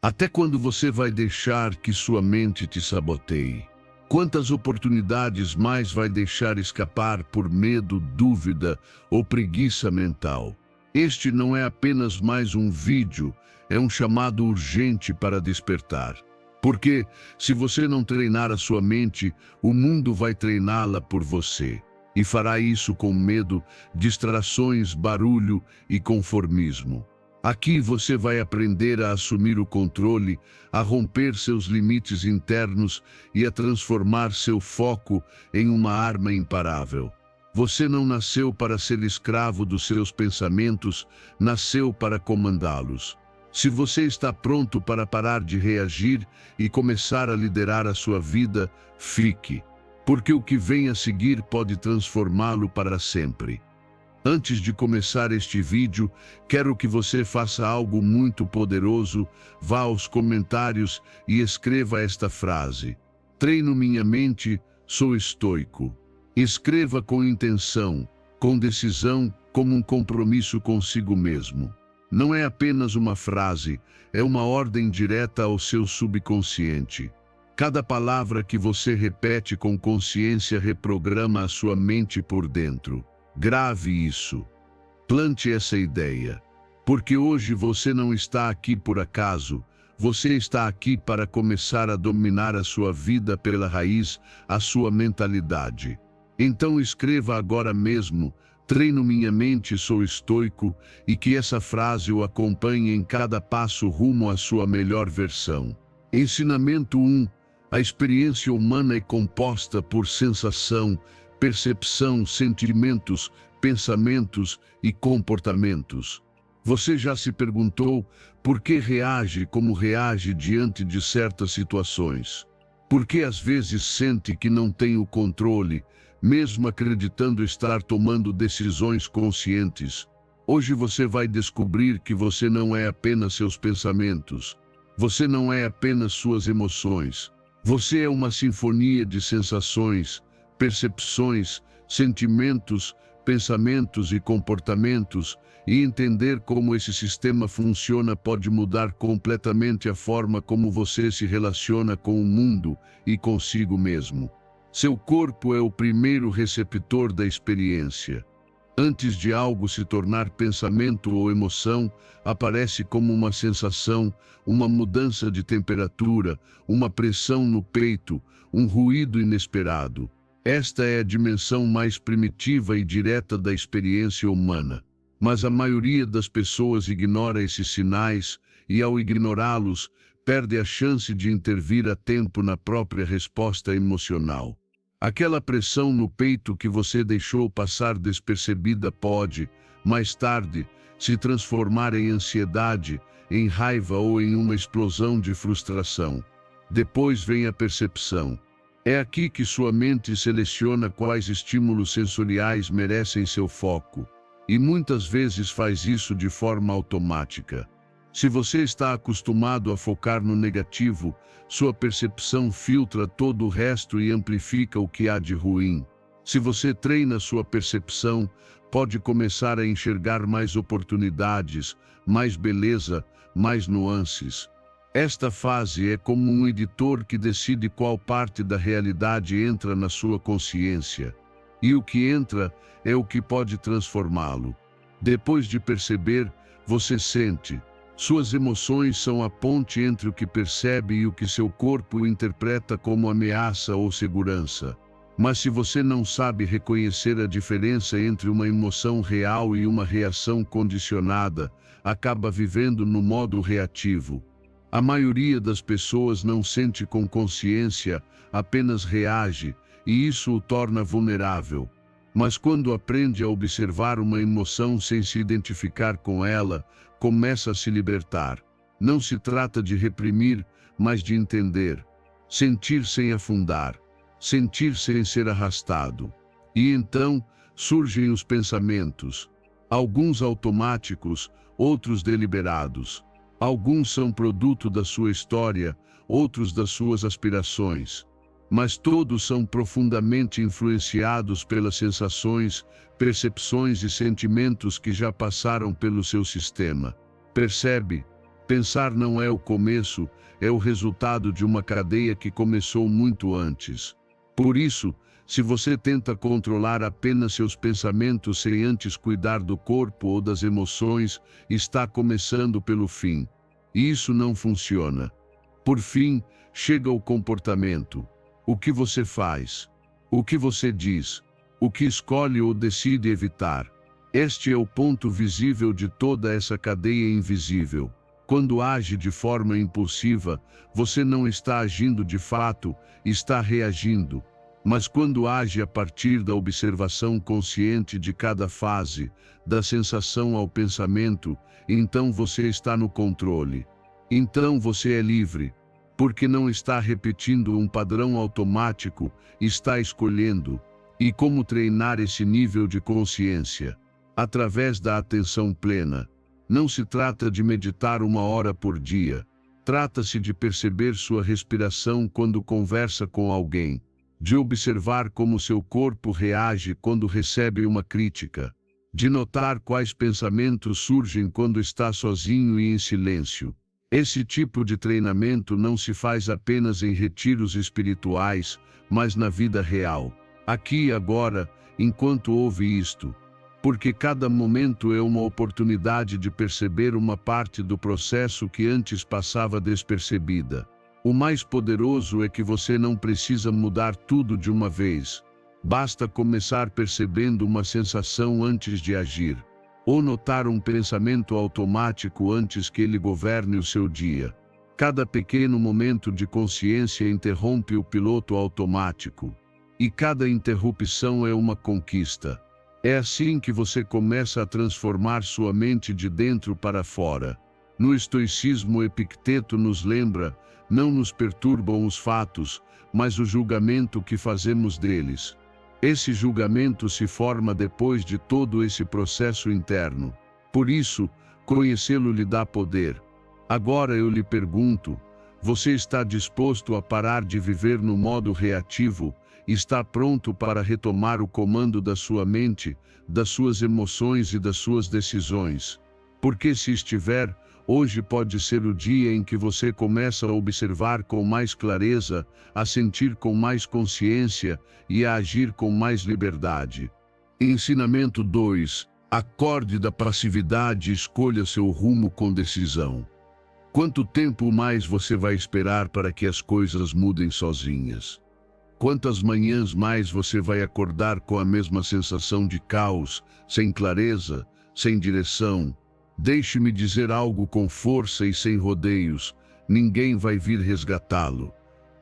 Até quando você vai deixar que sua mente te saboteie? Quantas oportunidades mais vai deixar escapar por medo, dúvida ou preguiça mental? Este não é apenas mais um vídeo, é um chamado urgente para despertar. Porque, se você não treinar a sua mente, o mundo vai treiná-la por você. E fará isso com medo, distrações, barulho e conformismo. Aqui você vai aprender a assumir o controle, a romper seus limites internos e a transformar seu foco em uma arma imparável. Você não nasceu para ser escravo dos seus pensamentos, nasceu para comandá-los. Se você está pronto para parar de reagir e começar a liderar a sua vida, fique, porque o que vem a seguir pode transformá-lo para sempre. Antes de começar este vídeo, quero que você faça algo muito poderoso. Vá aos comentários e escreva esta frase: treino minha mente, sou estoico. Escreva com intenção, com decisão, como um compromisso consigo mesmo. Não é apenas uma frase, é uma ordem direta ao seu subconsciente. Cada palavra que você repete com consciência reprograma a sua mente por dentro. Grave isso. Plante essa ideia. Porque hoje você não está aqui por acaso. Você está aqui para começar a dominar a sua vida pela raiz, a sua mentalidade. Então escreva agora mesmo: treino minha mente, sou estoico, e que essa frase o acompanhe em cada passo rumo à sua melhor versão. Ensinamento 1. A experiência humana é composta por sensação, percepção, sentimentos, pensamentos e comportamentos. Você já se perguntou por que reage como reage diante de certas situações? Por que às vezes sente que não tem o controle, mesmo acreditando estar tomando decisões conscientes? Hoje você vai descobrir que você não é apenas seus pensamentos. Você não é apenas suas emoções. Você é uma sinfonia de sensações, percepções, sentimentos, pensamentos e comportamentos, e entender como esse sistema funciona pode mudar completamente a forma como você se relaciona com o mundo e consigo mesmo. Seu corpo é o primeiro receptor da experiência. Antes de algo se tornar pensamento ou emoção, aparece como uma sensação, uma mudança de temperatura, uma pressão no peito, um ruído inesperado. Esta é a dimensão mais primitiva e direta da experiência humana. Mas a maioria das pessoas ignora esses sinais e, ao ignorá-los, perde a chance de intervir a tempo na própria resposta emocional. Aquela pressão no peito que você deixou passar despercebida pode, mais tarde, se transformar em ansiedade, em raiva ou em uma explosão de frustração. Depois vem a percepção. É aqui que sua mente seleciona quais estímulos sensoriais merecem seu foco, e muitas vezes faz isso de forma automática. Se você está acostumado a focar no negativo, sua percepção filtra todo o resto e amplifica o que há de ruim. Se você treina sua percepção, pode começar a enxergar mais oportunidades, mais beleza, mais nuances. Esta fase é como um editor que decide qual parte da realidade entra na sua consciência. E o que entra é o que pode transformá-lo. Depois de perceber, você sente. Suas emoções são a ponte entre o que percebe e o que seu corpo interpreta como ameaça ou segurança. Mas se você não sabe reconhecer a diferença entre uma emoção real e uma reação condicionada, acaba vivendo no modo reativo. A maioria das pessoas não sente com consciência, apenas reage, e isso o torna vulnerável. Mas quando aprende a observar uma emoção sem se identificar com ela, começa a se libertar. Não se trata de reprimir, mas de entender. Sentir sem afundar. Sentir sem ser arrastado. E então, surgem os pensamentos. Alguns automáticos, outros deliberados. Alguns são produto da sua história, outros das suas aspirações. Mas todos são profundamente influenciados pelas sensações, percepções e sentimentos que já passaram pelo seu sistema. Percebe? Pensar não é o começo, é o resultado de uma cadeia que começou muito antes. Por isso, se você tenta controlar apenas seus pensamentos sem antes cuidar do corpo ou das emoções, está começando pelo fim. E isso não funciona. Por fim, chega o comportamento. O que você faz? O que você diz? O que escolhe ou decide evitar? Este é o ponto visível de toda essa cadeia invisível. Quando age de forma impulsiva, você não está agindo de fato, está reagindo. Mas quando age a partir da observação consciente de cada fase, da sensação ao pensamento, então você está no controle. Então você é livre, porque não está repetindo um padrão automático, está escolhendo. E como treinar esse nível de consciência? Através da atenção plena. Não se trata de meditar 1 hora por dia. Trata-se de perceber sua respiração quando conversa com alguém, de observar como seu corpo reage quando recebe uma crítica, de notar quais pensamentos surgem quando está sozinho e em silêncio. Esse tipo de treinamento não se faz apenas em retiros espirituais, mas na vida real, aqui e agora, enquanto ouve isto. Porque cada momento é uma oportunidade de perceber uma parte do processo que antes passava despercebida. O mais poderoso é que você não precisa mudar tudo de uma vez. Basta começar percebendo uma sensação antes de agir, ou notar um pensamento automático antes que ele governe o seu dia. Cada pequeno momento de consciência interrompe o piloto automático, e cada interrupção é uma conquista. É assim que você começa a transformar sua mente de dentro para fora. No estoicismo, Epicteto nos lembra: não nos perturbam os fatos, mas o julgamento que fazemos deles. Esse julgamento se forma depois de todo esse processo interno. Por isso, conhecê-lo lhe dá poder. Agora eu lhe pergunto: você está disposto a parar de viver no modo reativo? Está pronto para retomar o comando da sua mente, das suas emoções e das suas decisões? Porque se estiver, hoje pode ser o dia em que você começa a observar com mais clareza, a sentir com mais consciência e a agir com mais liberdade. Ensinamento 2. Acorde da passividade e escolha seu rumo com decisão. Quanto tempo mais você vai esperar para que as coisas mudem sozinhas? Quantas manhãs mais você vai acordar com a mesma sensação de caos, sem clareza, sem direção? Deixe-me dizer algo com força e sem rodeios: ninguém vai vir resgatá-lo.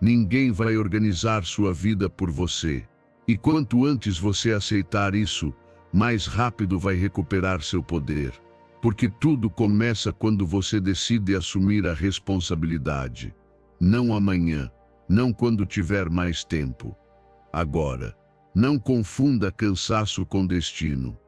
Ninguém vai organizar sua vida por você. E quanto antes você aceitar isso, mais rápido vai recuperar seu poder. Porque tudo começa quando você decide assumir a responsabilidade. Não amanhã. Não quando tiver mais tempo. Agora. Não confunda cansaço com destino.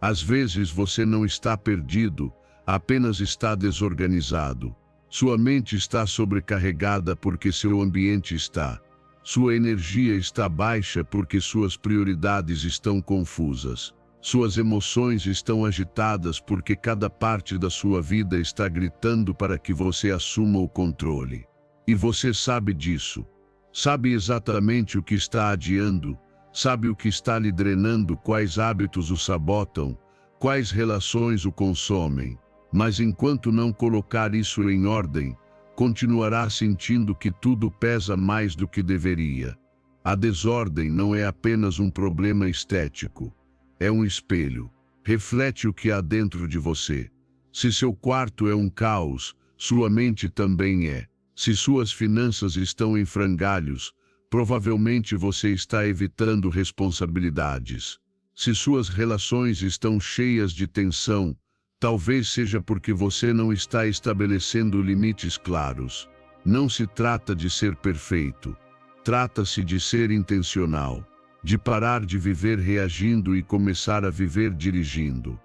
Às vezes você não está perdido, apenas está desorganizado. Sua mente está sobrecarregada porque seu ambiente está. Sua energia está baixa porque suas prioridades estão confusas. Suas emoções estão agitadas porque cada parte da sua vida está gritando para que você assuma o controle. E você sabe disso. Sabe exatamente o que está adiando, sabe o que está lhe drenando, quais hábitos o sabotam, quais relações o consomem. Mas enquanto não colocar isso em ordem, continuará sentindo que tudo pesa mais do que deveria. A desordem não é apenas um problema estético. É um espelho. Reflete o que há dentro de você. Se seu quarto é um caos, sua mente também é. Se suas finanças estão em frangalhos, provavelmente você está evitando responsabilidades. Se suas relações estão cheias de tensão, talvez seja porque você não está estabelecendo limites claros. Não se trata de ser perfeito. Trata-se de ser intencional. De parar de viver reagindo e começar a viver dirigindo.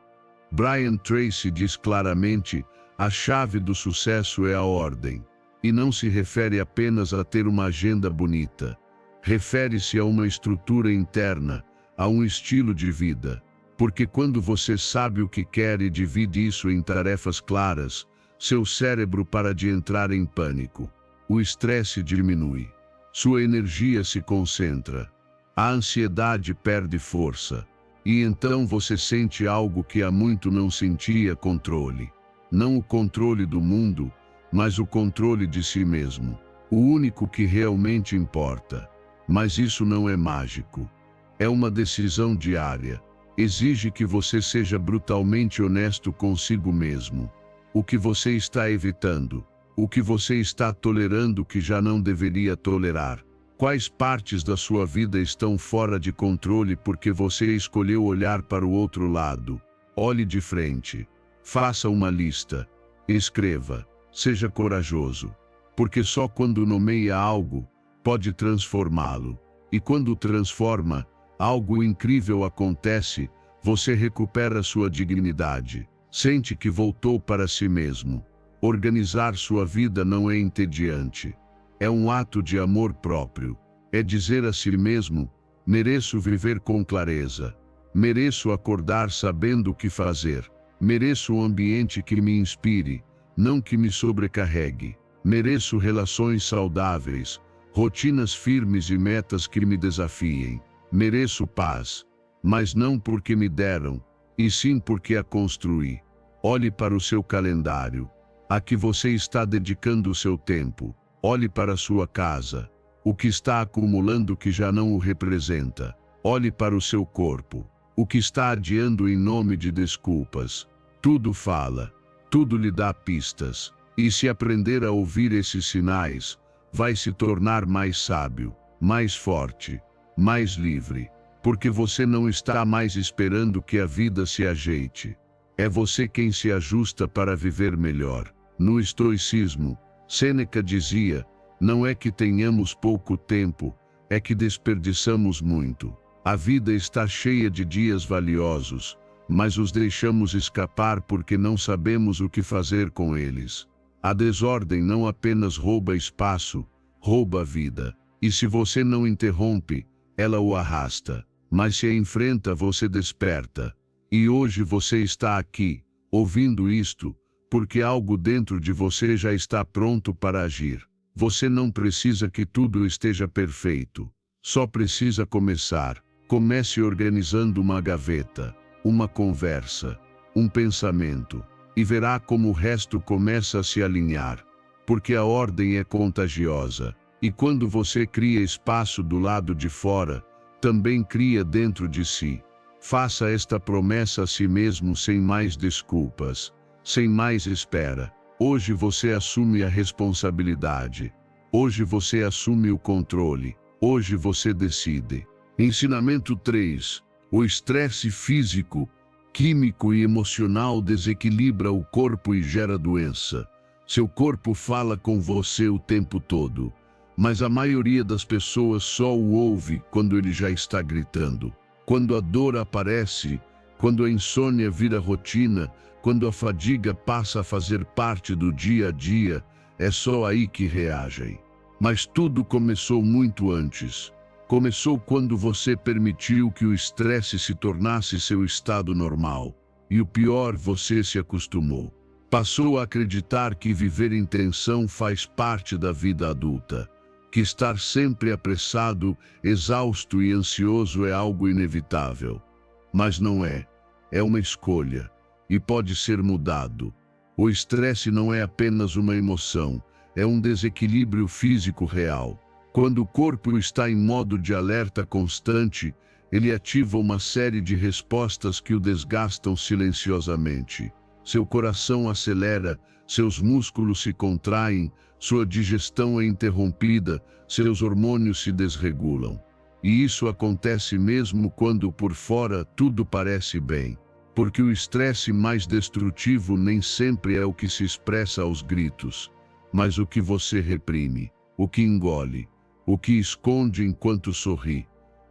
Brian Tracy diz claramente: a chave do sucesso é a ordem. E não se refere apenas a ter uma agenda bonita. Refere-se a uma estrutura interna, a um estilo de vida. Porque quando você sabe o que quer e divide isso em tarefas claras, seu cérebro para de entrar em pânico. O estresse diminui. Sua energia se concentra. A ansiedade perde força. E então você sente algo que há muito não sentia: controle. Não o controle do mundo, mas o controle de si mesmo. O único que realmente importa. Mas isso não é mágico. É uma decisão diária. Exige que você seja brutalmente honesto consigo mesmo. O que você está evitando? O que você está tolerando que já não deveria tolerar? Quais partes da sua vida estão fora de controle porque você escolheu olhar para o outro lado? Olhe de frente. Faça uma lista. Escreva. Seja corajoso. Porque só quando nomeia algo, pode transformá-lo. E quando transforma, algo incrível acontece. Você recupera sua dignidade. Sente que voltou para si mesmo. Organizar sua vida não é entediante. É um ato de amor próprio. É dizer a si mesmo: mereço viver com clareza. Mereço acordar sabendo o que fazer. Mereço um ambiente que me inspire, não que me sobrecarregue. Mereço relações saudáveis, rotinas firmes e metas que me desafiem. Mereço paz, mas não porque me deram, e sim porque a construí. Olhe para o seu calendário. A que você está dedicando o seu tempo? Olhe para a sua casa. O que está acumulando que já não o representa? Olhe para o seu corpo. O que está adiando em nome de desculpas? Tudo fala. Tudo lhe dá pistas. E se aprender a ouvir esses sinais, vai se tornar mais sábio, mais forte, mais livre. Porque você não está mais esperando que a vida se ajeite. É você quem se ajusta para viver melhor. No estoicismo, Sêneca dizia: não é que tenhamos pouco tempo, é que desperdiçamos muito. A vida está cheia de dias valiosos, mas os deixamos escapar porque não sabemos o que fazer com eles. A desordem não apenas rouba espaço, rouba a vida. E se você não interrompe, ela o arrasta. Mas se a enfrenta, você desperta. E hoje você está aqui, ouvindo isto, porque algo dentro de você já está pronto para agir. Você não precisa que tudo esteja perfeito. Só precisa começar. Comece organizando uma gaveta, uma conversa, um pensamento, e verá como o resto começa a se alinhar. Porque a ordem é contagiosa. E quando você cria espaço do lado de fora, também cria dentro de si. Faça esta promessa a si mesmo sem mais desculpas, sem mais espera. Hoje você assume a responsabilidade. Hoje você assume o controle. Hoje você decide. Ensinamento 3. O estresse físico, químico e emocional desequilibra o corpo e gera doença. Seu corpo fala com você o tempo todo, mas a maioria das pessoas só o ouve quando ele já está gritando. Quando a dor aparece, quando a insônia vira rotina, quando a fadiga passa a fazer parte do dia a dia, é só aí que reagem. Mas tudo começou muito antes. Começou quando você permitiu que o estresse se tornasse seu estado normal. E o pior, você se acostumou. Passou a acreditar que viver em tensão faz parte da vida adulta. Que estar sempre apressado, exausto e ansioso é algo inevitável. Mas não é. É uma escolha. E pode ser mudado. O estresse não é apenas uma emoção. É um desequilíbrio físico real. Quando o corpo está em modo de alerta constante, ele ativa uma série de respostas que o desgastam silenciosamente. Seu coração acelera, seus músculos se contraem, sua digestão é interrompida, seus hormônios se desregulam. E isso acontece mesmo quando por fora tudo parece bem. Porque o estresse mais destrutivo nem sempre é o que se expressa aos gritos, mas o que você reprime, o que engole, o que esconde enquanto sorri.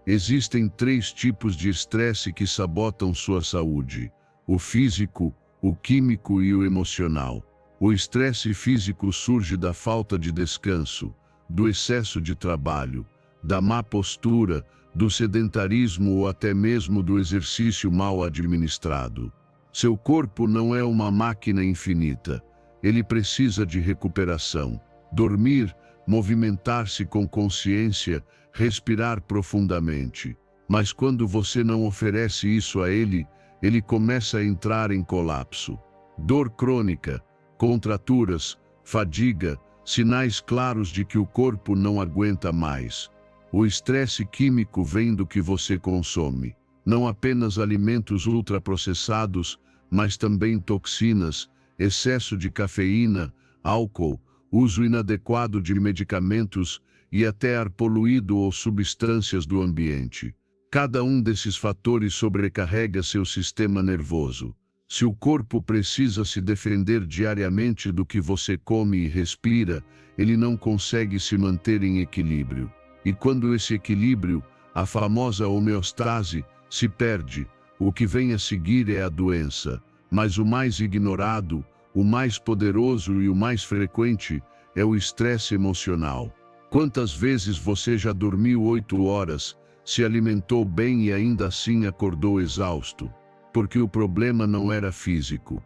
Existem 3 tipos de estresse que sabotam sua saúde: o físico, o químico e o emocional. O estresse físico surge da falta de descanso, do excesso de trabalho, da má postura, do sedentarismo ou até mesmo do exercício mal administrado. Seu corpo não é uma máquina infinita. ele precisa de recuperação. Dormir, movimentar-se com consciência, respirar profundamente. Mas quando você não oferece isso a ele, ele começa a entrar em colapso. Dor crônica, contraturas, fadiga, sinais claros de que o corpo não aguenta mais. O estresse químico vem do que você consome. Não apenas alimentos ultraprocessados, mas também toxinas, excesso de cafeína, álcool, uso inadequado de medicamentos e até ar poluído ou substâncias do ambiente. Cada um desses fatores sobrecarrega seu sistema nervoso. Se o corpo precisa se defender diariamente do que você come e respira, ele não consegue se manter em equilíbrio. E quando esse equilíbrio, a famosa homeostase, se perde, o que vem a seguir é a doença. Mas o mais ignorado, o mais poderoso e o mais frequente é o estresse emocional. Quantas vezes você já dormiu 8 horas, se alimentou bem e ainda assim acordou exausto? Porque o problema não era físico,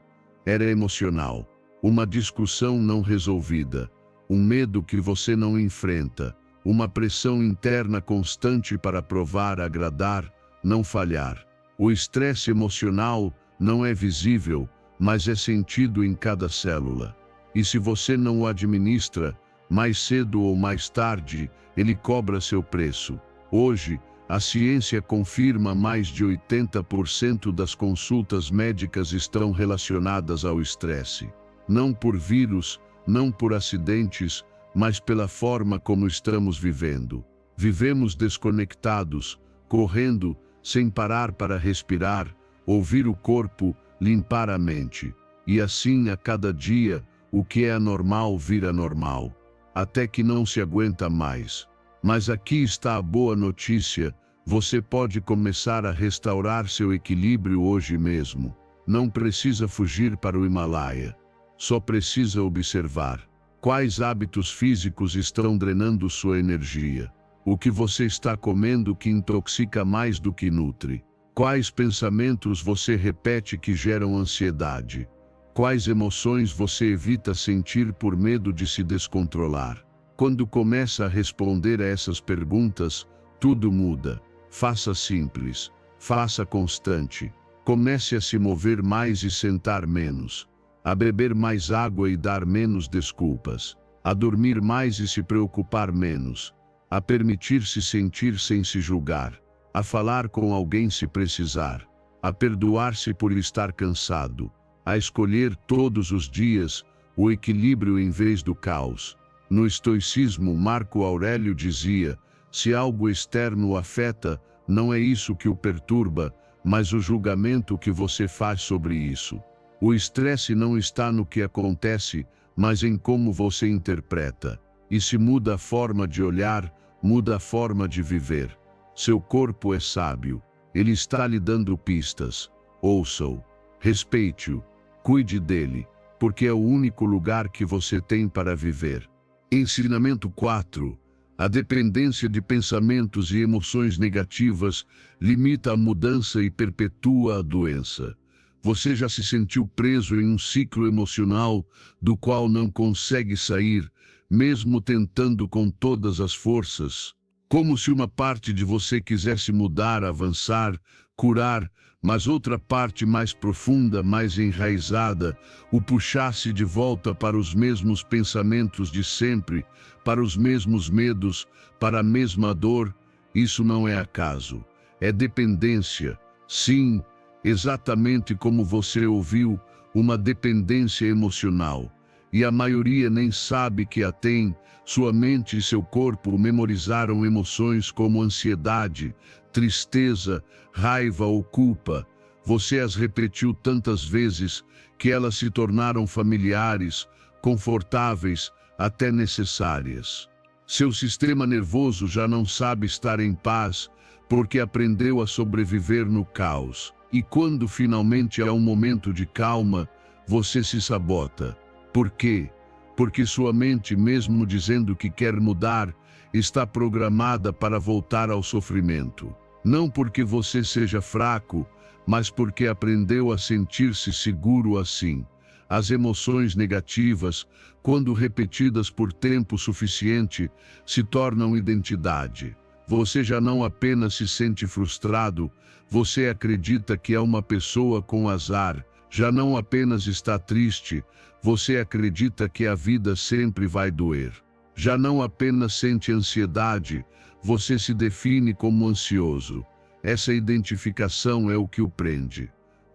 era emocional. Uma discussão não resolvida, um medo que você não enfrenta, uma pressão interna constante para provar, agradar, não falhar. O estresse emocional não é visível, mas é sentido em cada célula. E se você não o administra, mais cedo ou mais tarde, ele cobra seu preço. Hoje, a ciência confirma mais de 80% das consultas médicas estão relacionadas ao estresse. Não por vírus, não por acidentes, mas pela forma como estamos vivendo. Vivemos desconectados, correndo, sem parar para respirar, ouvir o corpo, limpar a mente. E assim, a cada dia, o que é anormal vira normal. Até que não se aguenta mais. Mas aqui está a boa notícia. Você pode começar a restaurar seu equilíbrio hoje mesmo. Não precisa fugir para o Himalaia. Só precisa observar. Quais hábitos físicos estão drenando sua energia? O que você está comendo que intoxica mais do que nutre? Quais pensamentos você repete que geram ansiedade? Quais emoções você evita sentir por medo de se descontrolar? Quando começa a responder a essas perguntas, tudo muda. Faça simples, faça constante. Comece a se mover mais e sentar menos. A beber mais água e dar menos desculpas. A dormir mais e se preocupar menos. A permitir-se sentir sem se julgar. A falar com alguém se precisar. A perdoar-se por estar cansado. A escolher todos os dias o equilíbrio em vez do caos. No estoicismo, Marco Aurélio dizia: se algo externo o afeta, não é isso que o perturba, mas o julgamento que você faz sobre isso. O estresse não está no que acontece, mas em como você interpreta. E se muda a forma de olhar, muda a forma de viver. Seu corpo é sábio. Ele está lhe dando pistas. Ouça-o. Respeite-o. Cuide dele, porque é o único lugar que você tem para viver. Ensinamento 4. A dependência de pensamentos e emoções negativas limita a mudança e perpetua a doença. Você já se sentiu preso em um ciclo emocional do qual não consegue sair, mesmo tentando com todas as forças? Como se uma parte de você quisesse mudar, avançar, curar, mas outra parte mais profunda, mais enraizada, o puxasse de volta para os mesmos pensamentos de sempre, para os mesmos medos, para a mesma dor. Isso não é acaso, é dependência. Sim, exatamente como você ouviu, uma dependência emocional. E a maioria nem sabe que a tem. Sua mente e seu corpo memorizaram emoções como ansiedade, tristeza, raiva ou culpa. Você as repetiu tantas vezes que elas se tornaram familiares, confortáveis, até necessárias. Seu sistema nervoso já não sabe estar em paz, porque aprendeu a sobreviver no caos. E quando finalmente há um momento de calma, você se sabota. Por quê? Porque sua mente, mesmo dizendo que quer mudar, está programada para voltar ao sofrimento. Não porque você seja fraco, mas porque aprendeu a sentir-se seguro assim. As emoções negativas, quando repetidas por tempo suficiente, se tornam identidade. Você já não apenas se sente frustrado, você acredita que é uma pessoa com azar. Já não apenas está triste, você acredita que a vida sempre vai doer. Já não apenas sente ansiedade, você se define como ansioso. Essa identificação é o que o prende.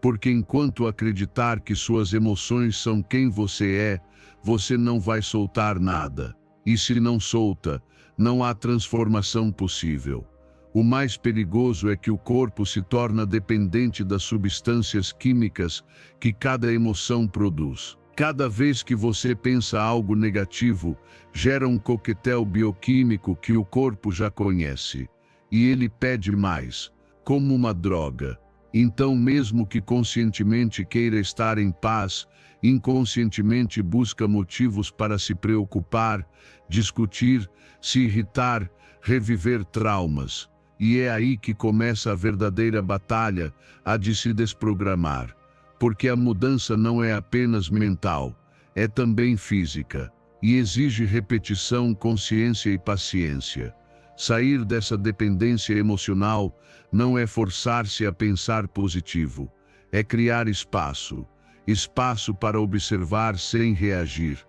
Porque enquanto acreditar que suas emoções são quem você é, você não vai soltar nada. E se não solta, não há transformação possível. O mais perigoso é que o corpo se torna dependente das substâncias químicas que cada emoção produz. Cada vez que você pensa algo negativo, gera um coquetel bioquímico que o corpo já conhece. E ele pede mais, como uma droga. Então, mesmo que conscientemente queira estar em paz, inconscientemente busca motivos para se preocupar, discutir, se irritar, reviver traumas. E é aí que começa a verdadeira batalha, a de se desprogramar. Porque a mudança não é apenas mental, é também física. E exige repetição, consciência e paciência. Sair dessa dependência emocional não é forçar-se a pensar positivo, é criar espaço. Espaço para observar sem reagir.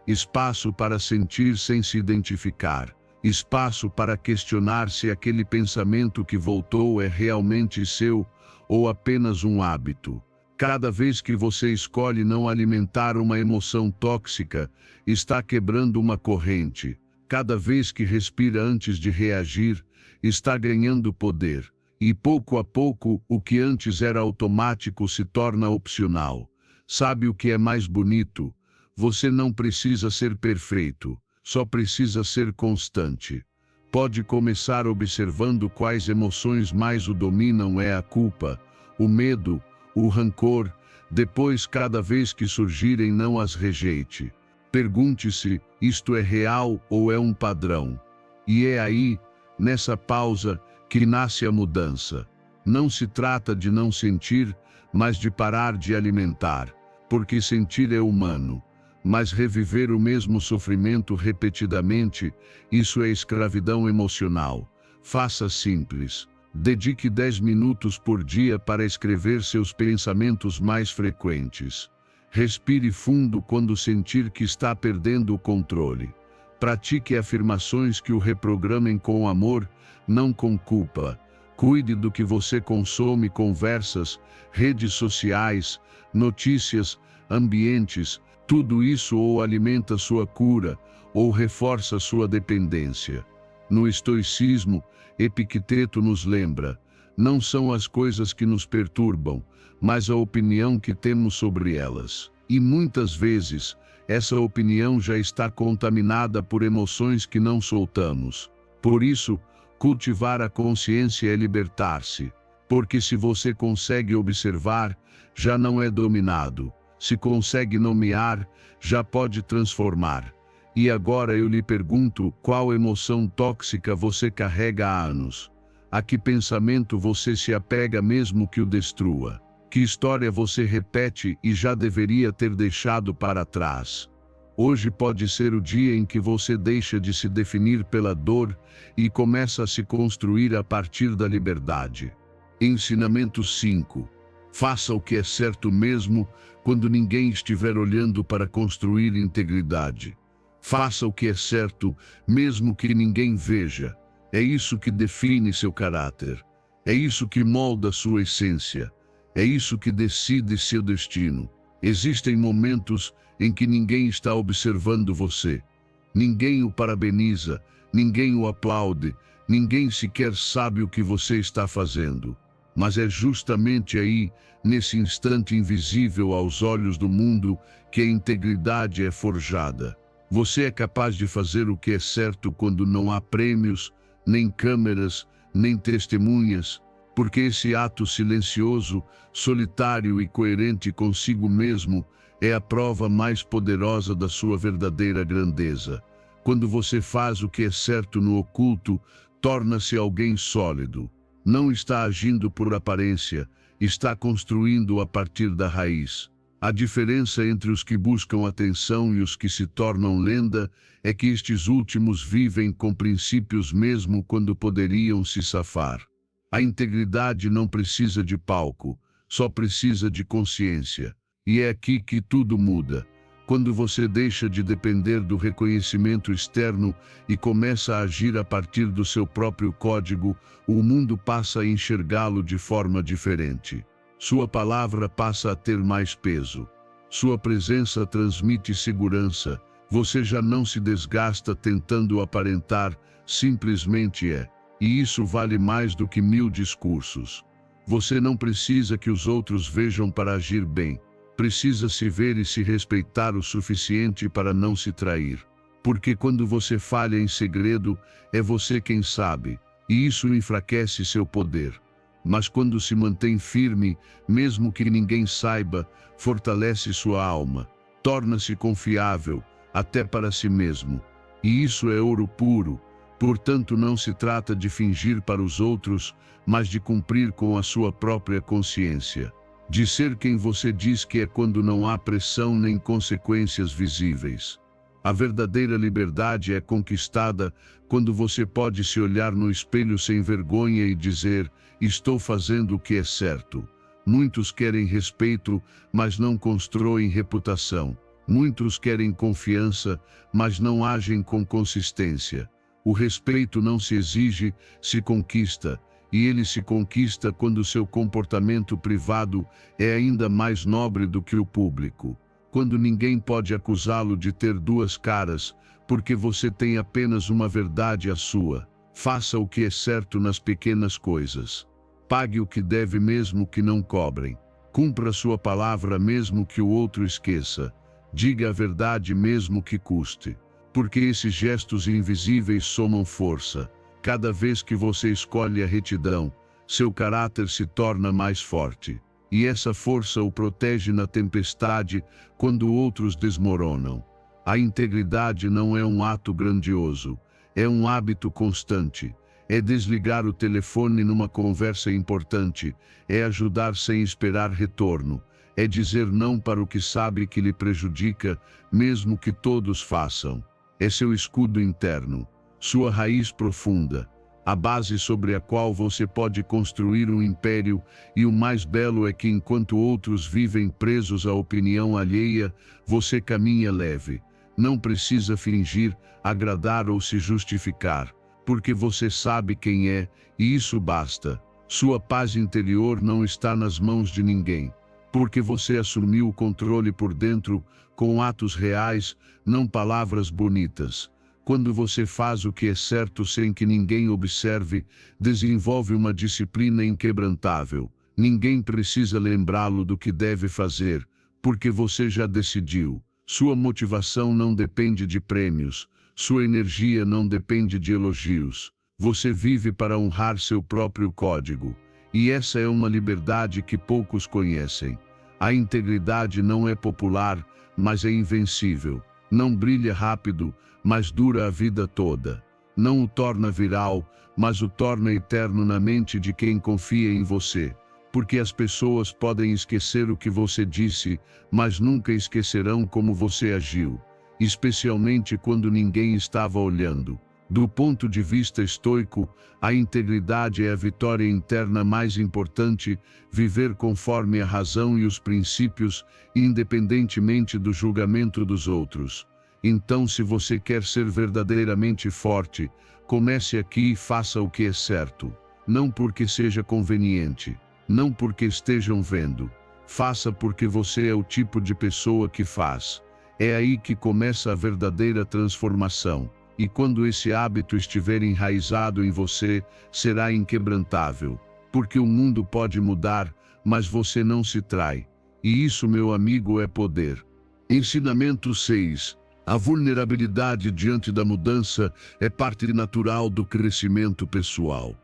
Espaço para sentir sem se identificar. Espaço para questionar se aquele pensamento que voltou é realmente seu ou apenas um hábito. Cada vez que você escolhe não alimentar uma emoção tóxica, está quebrando uma corrente. Cada vez que respira antes de reagir, está ganhando poder. E pouco a pouco, o que antes era automático se torna opcional. Sabe o que é mais bonito? Você não precisa ser perfeito. Só precisa ser constante. Pode começar observando quais emoções mais o dominam: é a culpa, o medo, o rancor. Depois, cada vez que surgirem, não as rejeite. Pergunte-se, isto é real ou é um padrão? E é aí, nessa pausa, que nasce a mudança. Não se trata de não sentir, mas de parar de alimentar. Porque sentir é humano. Mas reviver o mesmo sofrimento repetidamente, isso é escravidão emocional. Faça simples. Dedique 10 minutos por dia para escrever seus pensamentos mais frequentes. Respire fundo quando sentir que está perdendo o controle. Pratique afirmações que o reprogramem com amor, não com culpa. Cuide do que você consome: conversas, redes sociais, notícias, ambientes. Tudo isso ou alimenta sua cura, ou reforça sua dependência. No estoicismo, Epicteto nos lembra: não são as coisas que nos perturbam, mas a opinião que temos sobre elas. E muitas vezes, essa opinião já está contaminada por emoções que não soltamos. Por isso, cultivar a consciência é libertar-se. Porque se você consegue observar, já não é dominado. Se consegue nomear, já pode transformar. E agora eu lhe pergunto, qual emoção tóxica você carrega há anos? A que pensamento você se apega mesmo que o destrua? Que história você repete e já deveria ter deixado para trás? Hoje pode ser o dia em que você deixa de se definir pela dor e começa a se construir a partir da liberdade. Ensinamento 5. Faça o que é certo mesmo quando ninguém estiver olhando para construir integridade. Faça o que é certo mesmo que ninguém veja. É isso que define seu caráter. É isso que molda sua essência. É isso que decide seu destino. Existem momentos em que ninguém está observando você. Ninguém o parabeniza, ninguém o aplaude, ninguém sequer sabe o que você está fazendo. Mas é justamente aí, nesse instante invisível aos olhos do mundo, que a integridade é forjada. Você é capaz de fazer o que é certo quando não há prêmios, nem câmeras, nem testemunhas, porque esse ato silencioso, solitário e coerente consigo mesmo é a prova mais poderosa da sua verdadeira grandeza. Quando você faz o que é certo no oculto, torna-se alguém sólido. Não está agindo por aparência, está construindo a partir da raiz. A diferença entre os que buscam atenção e os que se tornam lenda é que estes últimos vivem com princípios mesmo quando poderiam se safar. A integridade não precisa de palco, só precisa de consciência. E é aqui que tudo muda. Quando você deixa de depender do reconhecimento externo e começa a agir a partir do seu próprio código, o mundo passa a enxergá-lo de forma diferente. Sua palavra passa a ter mais peso. Sua presença transmite segurança. Você já não se desgasta tentando aparentar, simplesmente é. E isso vale mais do que 1000 discursos. Você não precisa que os outros vejam para agir bem. Precisa se ver e se respeitar o suficiente para não se trair. Porque quando você falha em segredo, é você quem sabe, e isso enfraquece seu poder. Mas quando se mantém firme, mesmo que ninguém saiba, fortalece sua alma, torna-se confiável, até para si mesmo. E isso é ouro puro. Portanto, não se trata de fingir para os outros, mas de cumprir com a sua própria consciência. De ser quem você diz que é quando não há pressão nem consequências visíveis. A verdadeira liberdade é conquistada quando você pode se olhar no espelho sem vergonha e dizer: estou fazendo o que é certo. Muitos querem respeito, mas não constroem reputação. Muitos querem confiança, mas não agem com consistência. O respeito não se exige, se conquista, e ele se conquista quando seu comportamento privado é ainda mais nobre do que o público. Quando ninguém pode acusá-lo de ter duas caras, porque você tem apenas uma verdade a sua. Faça o que é certo nas pequenas coisas. Pague o que deve mesmo que não cobrem. Cumpra sua palavra mesmo que o outro esqueça. Diga a verdade mesmo que custe. Porque esses gestos invisíveis somam força. Cada vez que você escolhe a retidão, seu caráter se torna mais forte. E essa força o protege na tempestade quando outros desmoronam. A integridade não é um ato grandioso, é um hábito constante. É desligar o telefone numa conversa importante, é ajudar sem esperar retorno, é dizer não para o que sabe que lhe prejudica, mesmo que todos façam. É seu escudo interno, sua raiz profunda, a base sobre a qual você pode construir um império, e o mais belo é que enquanto outros vivem presos à opinião alheia, você caminha leve. Não precisa fingir, agradar ou se justificar, porque você sabe quem é, e isso basta. Sua paz interior não está nas mãos de ninguém, porque você assumiu o controle por dentro, com atos reais, não palavras bonitas. Quando você faz o que é certo sem que ninguém observe, desenvolve uma disciplina inquebrantável. Ninguém precisa lembrá-lo do que deve fazer, porque você já decidiu. Sua motivação não depende de prêmios, sua energia não depende de elogios. Você vive para honrar seu próprio código. E essa é uma liberdade que poucos conhecem. A integridade não é popular, mas é invencível. Não brilha rápido, mas dura a vida toda. Não o torna viral, mas o torna eterno na mente de quem confia em você. Porque as pessoas podem esquecer o que você disse, mas nunca esquecerão como você agiu. Especialmente quando ninguém estava olhando. Do ponto de vista estoico, a integridade é a vitória interna mais importante, viver conforme a razão e os princípios, independentemente do julgamento dos outros. Então, se você quer ser verdadeiramente forte, comece aqui e faça o que é certo. Não porque seja conveniente, não porque estejam vendo. Faça porque você é o tipo de pessoa que faz. É aí que começa a verdadeira transformação. E quando esse hábito estiver enraizado em você, será inquebrantável. Porque o mundo pode mudar, mas você não se trai. E isso, meu amigo, é poder. Ensinamento 6. A vulnerabilidade diante da mudança é parte natural do crescimento pessoal.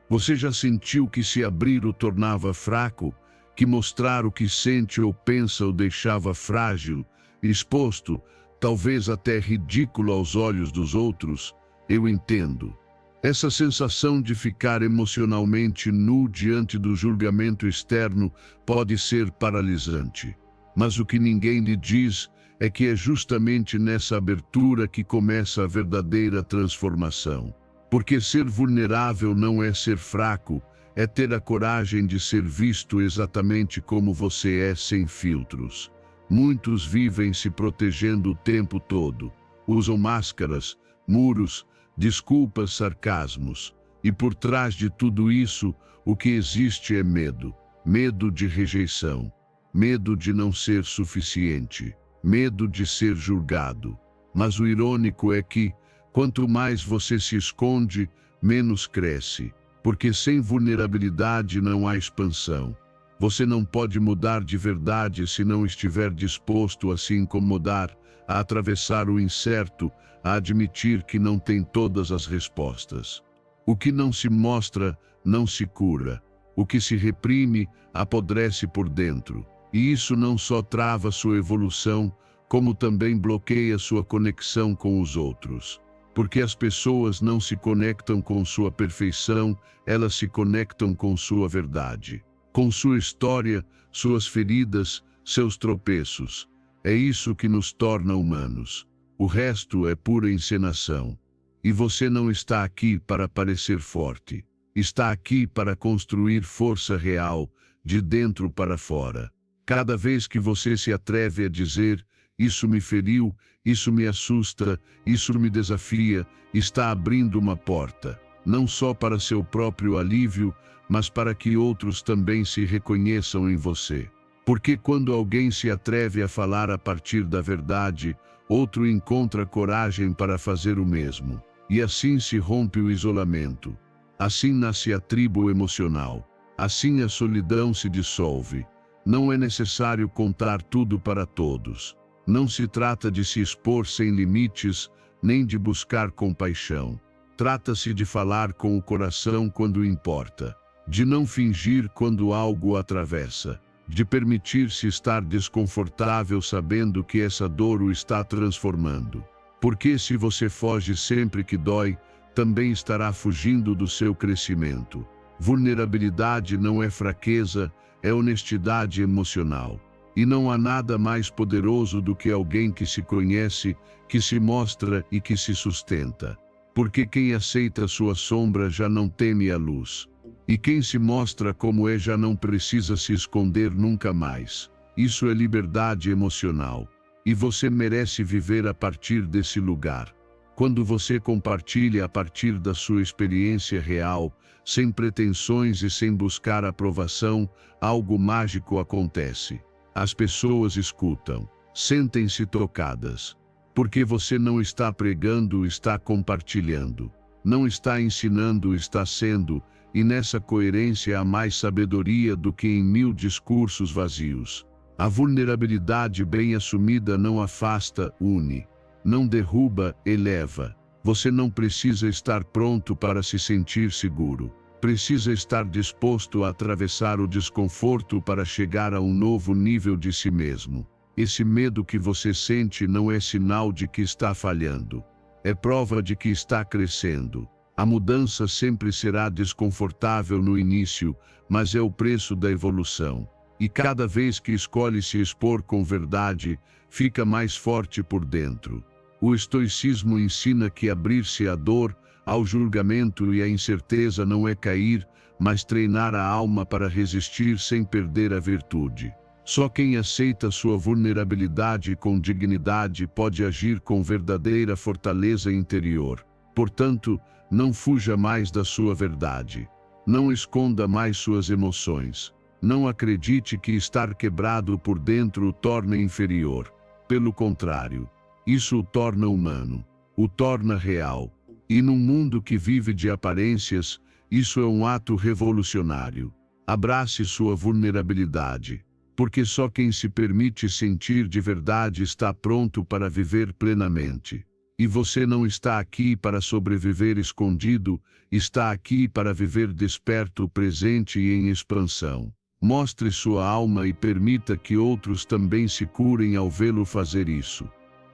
Você já sentiu que se abrir o tornava fraco? Que mostrar o que sente ou pensa o deixava frágil, exposto, talvez até ridículo aos olhos dos outros? Eu entendo. Essa sensação de ficar emocionalmente nu diante do julgamento externo pode ser paralisante. Mas o que ninguém lhe diz é que é justamente nessa abertura que começa a verdadeira transformação. Porque ser vulnerável não é ser fraco, é ter a coragem de ser visto exatamente como você é, sem filtros. Muitos vivem se protegendo o tempo todo. Usam máscaras, muros, desculpas, sarcasmos. E por trás de tudo isso, o que existe é medo. Medo de rejeição. Medo de não ser suficiente. Medo de ser julgado. Mas o irônico é que, quanto mais você se esconde, menos cresce. Porque sem vulnerabilidade não há expansão. Você não pode mudar de verdade se não estiver disposto a se incomodar, a atravessar o incerto, a admitir que não tem todas as respostas. O que não se mostra, não se cura. O que se reprime, apodrece por dentro. E isso não só trava sua evolução, como também bloqueia sua conexão com os outros. Porque as pessoas não se conectam com sua perfeição, elas se conectam com sua verdade. Com sua história, suas feridas, seus tropeços. É isso que nos torna humanos. O resto é pura encenação. E você não está aqui para parecer forte. Está aqui para construir força real, de dentro para fora. Cada vez que você se atreve a dizer, isso me feriu, isso me assusta, isso me desafia, está abrindo uma porta, não só para seu próprio alívio, mas para que outros também se reconheçam em você. Porque quando alguém se atreve a falar a partir da verdade, outro encontra coragem para fazer o mesmo. E assim se rompe o isolamento. Assim nasce a tribo emocional. Assim a solidão se dissolve. Não é necessário contar tudo para todos. Não se trata de se expor sem limites, nem de buscar compaixão. Trata-se de falar com o coração quando importa, de não fingir quando algo o atravessa, de permitir-se estar desconfortável sabendo que essa dor o está transformando. Porque se você foge sempre que dói, também estará fugindo do seu crescimento. Vulnerabilidade não é fraqueza, é honestidade emocional. E não há nada mais poderoso do que alguém que se conhece, que se mostra e que se sustenta. Porque quem aceita sua sombra já não teme a luz. E quem se mostra como é já não precisa se esconder nunca mais. Isso é liberdade emocional. E você merece viver a partir desse lugar. Quando você compartilha a partir da sua experiência real, sem pretensões e sem buscar aprovação, algo mágico acontece. As pessoas escutam, sentem-se tocadas. Porque você não está pregando, está compartilhando. Não está ensinando, está sendo, e nessa coerência há mais sabedoria do que em 1000 discursos vazios. A vulnerabilidade bem assumida não afasta, une. Não derruba, eleva. Você não precisa estar pronto para se sentir seguro. Precisa estar disposto a atravessar o desconforto para chegar a um novo nível de si mesmo. Esse medo que você sente não é sinal de que está falhando. É prova de que está crescendo. A mudança sempre será desconfortável no início, mas é o preço da evolução. E cada vez que escolhe se expor com verdade, fica mais forte por dentro. O estoicismo ensina que abrir-se à dor, ao julgamento e à incerteza não é cair, mas treinar a alma para resistir sem perder a virtude. Só quem aceita sua vulnerabilidade com dignidade pode agir com verdadeira fortaleza interior. Portanto, não fuja mais da sua verdade. Não esconda mais suas emoções. Não acredite que estar quebrado por dentro o torna inferior. Pelo contrário, isso o torna humano, o torna real. E num mundo que vive de aparências, isso é um ato revolucionário. Abrace sua vulnerabilidade, porque só quem se permite sentir de verdade está pronto para viver plenamente. E você não está aqui para sobreviver escondido, está aqui para viver desperto, presente e em expansão. Mostre sua alma e permita que outros também se curem ao vê-lo fazer isso.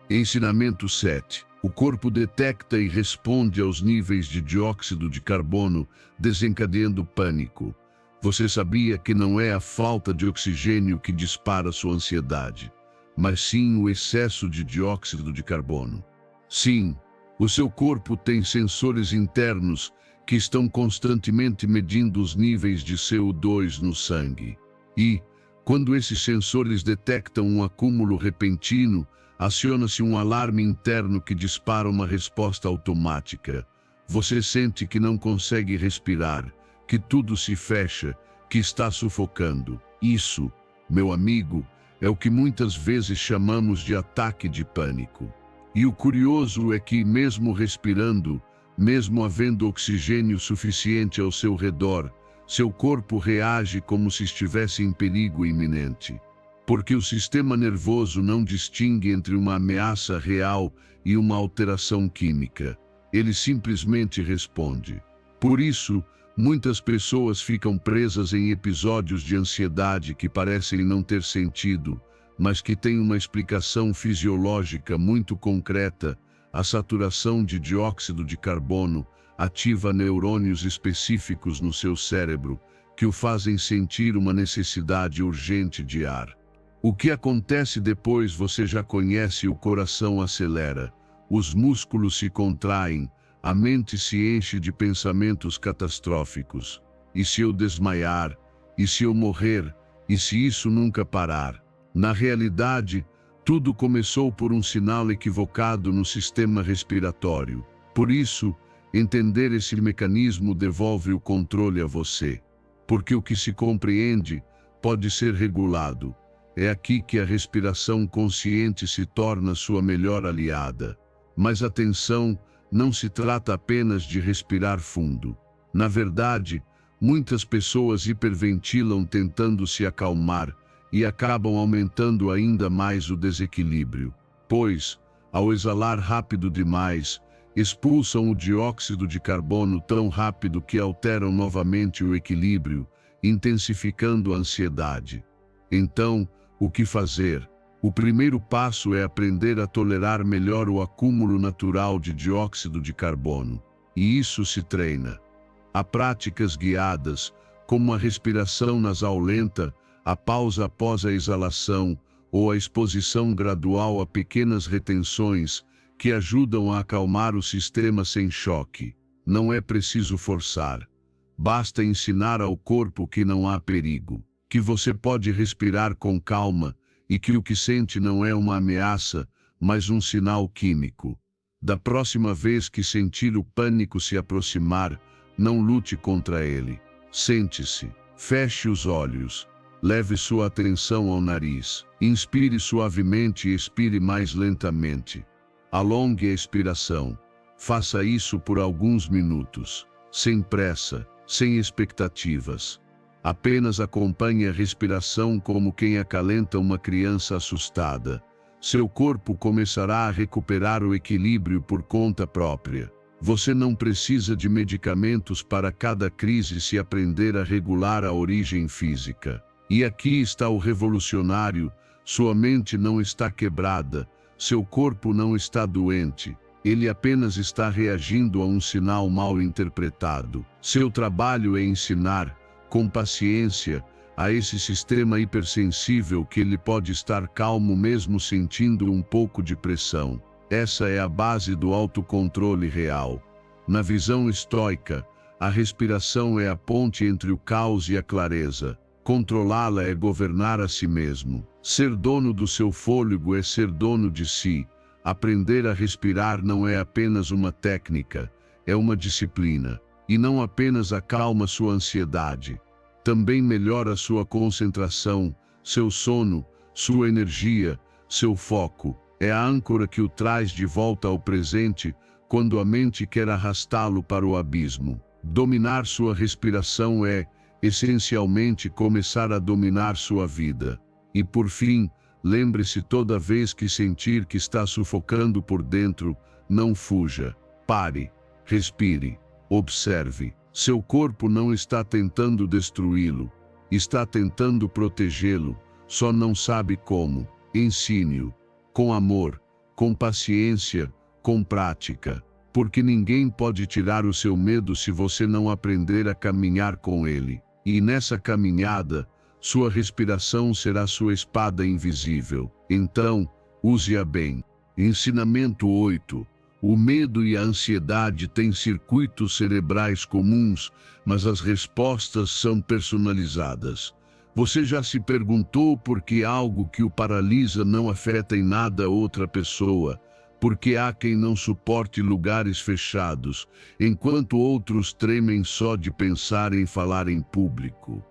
Ensinamento 7. O corpo detecta e responde aos níveis de dióxido de carbono, desencadeando pânico. Você sabia que não é a falta de oxigênio que dispara sua ansiedade, mas sim o excesso de dióxido de carbono? Sim, o seu corpo tem sensores internos que estão constantemente medindo os níveis de CO2 no sangue. E, quando esses sensores detectam um acúmulo repentino, aciona-se um alarme interno que dispara uma resposta automática. Você sente que não consegue respirar, que tudo se fecha, que está sufocando. Isso, meu amigo, é o que muitas vezes chamamos de ataque de pânico. E o curioso é que, mesmo respirando, mesmo havendo oxigênio suficiente ao seu redor, seu corpo reage como se estivesse em perigo iminente. Porque o sistema nervoso não distingue entre uma ameaça real e uma alteração química. Ele simplesmente responde. Por isso, muitas pessoas ficam presas em episódios de ansiedade que parecem não ter sentido, mas que têm uma explicação fisiológica muito concreta. A saturação de dióxido de carbono ativa neurônios específicos no seu cérebro que o fazem sentir uma necessidade urgente de ar. O que acontece depois você já conhece: o coração acelera, os músculos se contraem, a mente se enche de pensamentos catastróficos. E se eu desmaiar? E se eu morrer? E se isso nunca parar? Na realidade, tudo começou por um sinal equivocado no sistema respiratório. Por isso, entender esse mecanismo devolve o controle a você. Porque o que se compreende pode ser regulado. É aqui que a respiração consciente se torna sua melhor aliada. Mas atenção, não se trata apenas de respirar fundo. Na verdade, muitas pessoas hiperventilam tentando se acalmar e acabam aumentando ainda mais o desequilíbrio. Pois, ao exalar rápido demais, expulsam o dióxido de carbono tão rápido que alteram novamente o equilíbrio, intensificando a ansiedade. Então, o que fazer? O primeiro passo é aprender a tolerar melhor o acúmulo natural de dióxido de carbono. E isso se treina. Há práticas guiadas, como a respiração nasal lenta, a pausa após a exalação ou a exposição gradual a pequenas retenções, que ajudam a acalmar o sistema sem choque. Não é preciso forçar. Basta ensinar ao corpo que não há perigo, que você pode respirar com calma e que o que sente não é uma ameaça, mas um sinal químico. Da próxima vez que sentir o pânico se aproximar, não lute contra ele. Sente-se, feche os olhos, leve sua atenção ao nariz, inspire suavemente e expire mais lentamente. Alongue a expiração. Faça isso por alguns minutos, sem pressa, sem expectativas. Apenas acompanhe a respiração como quem acalenta uma criança assustada. Seu corpo começará a recuperar o equilíbrio por conta própria. Você não precisa de medicamentos para cada crise se aprender a regular a origem física. E aqui está o revolucionário: sua mente não está quebrada, seu corpo não está doente. Ele apenas está reagindo a um sinal mal interpretado. Seu trabalho é ensinar, com paciência, a esse sistema hipersensível que ele pode estar calmo mesmo sentindo um pouco de pressão. Essa é a base do autocontrole real. Na visão estoica, a respiração é a ponte entre o caos e a clareza. Controlá-la é governar a si mesmo. Ser dono do seu fôlego é ser dono de si. Aprender a respirar não é apenas uma técnica, é uma disciplina. E não apenas acalma sua ansiedade, também melhora sua concentração, seu sono, sua energia, seu foco. É a âncora que o traz de volta ao presente quando a mente quer arrastá-lo para o abismo. Dominar sua respiração é, essencialmente, começar a dominar sua vida. E por fim, lembre-se: toda vez que sentir que está sufocando por dentro, não fuja. Pare, respire. Observe, seu corpo não está tentando destruí-lo, está tentando protegê-lo, só não sabe como. Ensine-o, com amor, com paciência, com prática, porque ninguém pode tirar o seu medo se você não aprender a caminhar com ele. E nessa caminhada, sua respiração será sua espada invisível. Então, use-a bem. Ensinamento 8. O medo e a ansiedade têm circuitos cerebrais comuns, mas as respostas são personalizadas. Você já se perguntou por que algo que o paralisa não afeta em nada outra pessoa? Porque há quem não suporte lugares fechados, enquanto outros tremem só de pensar em falar em público.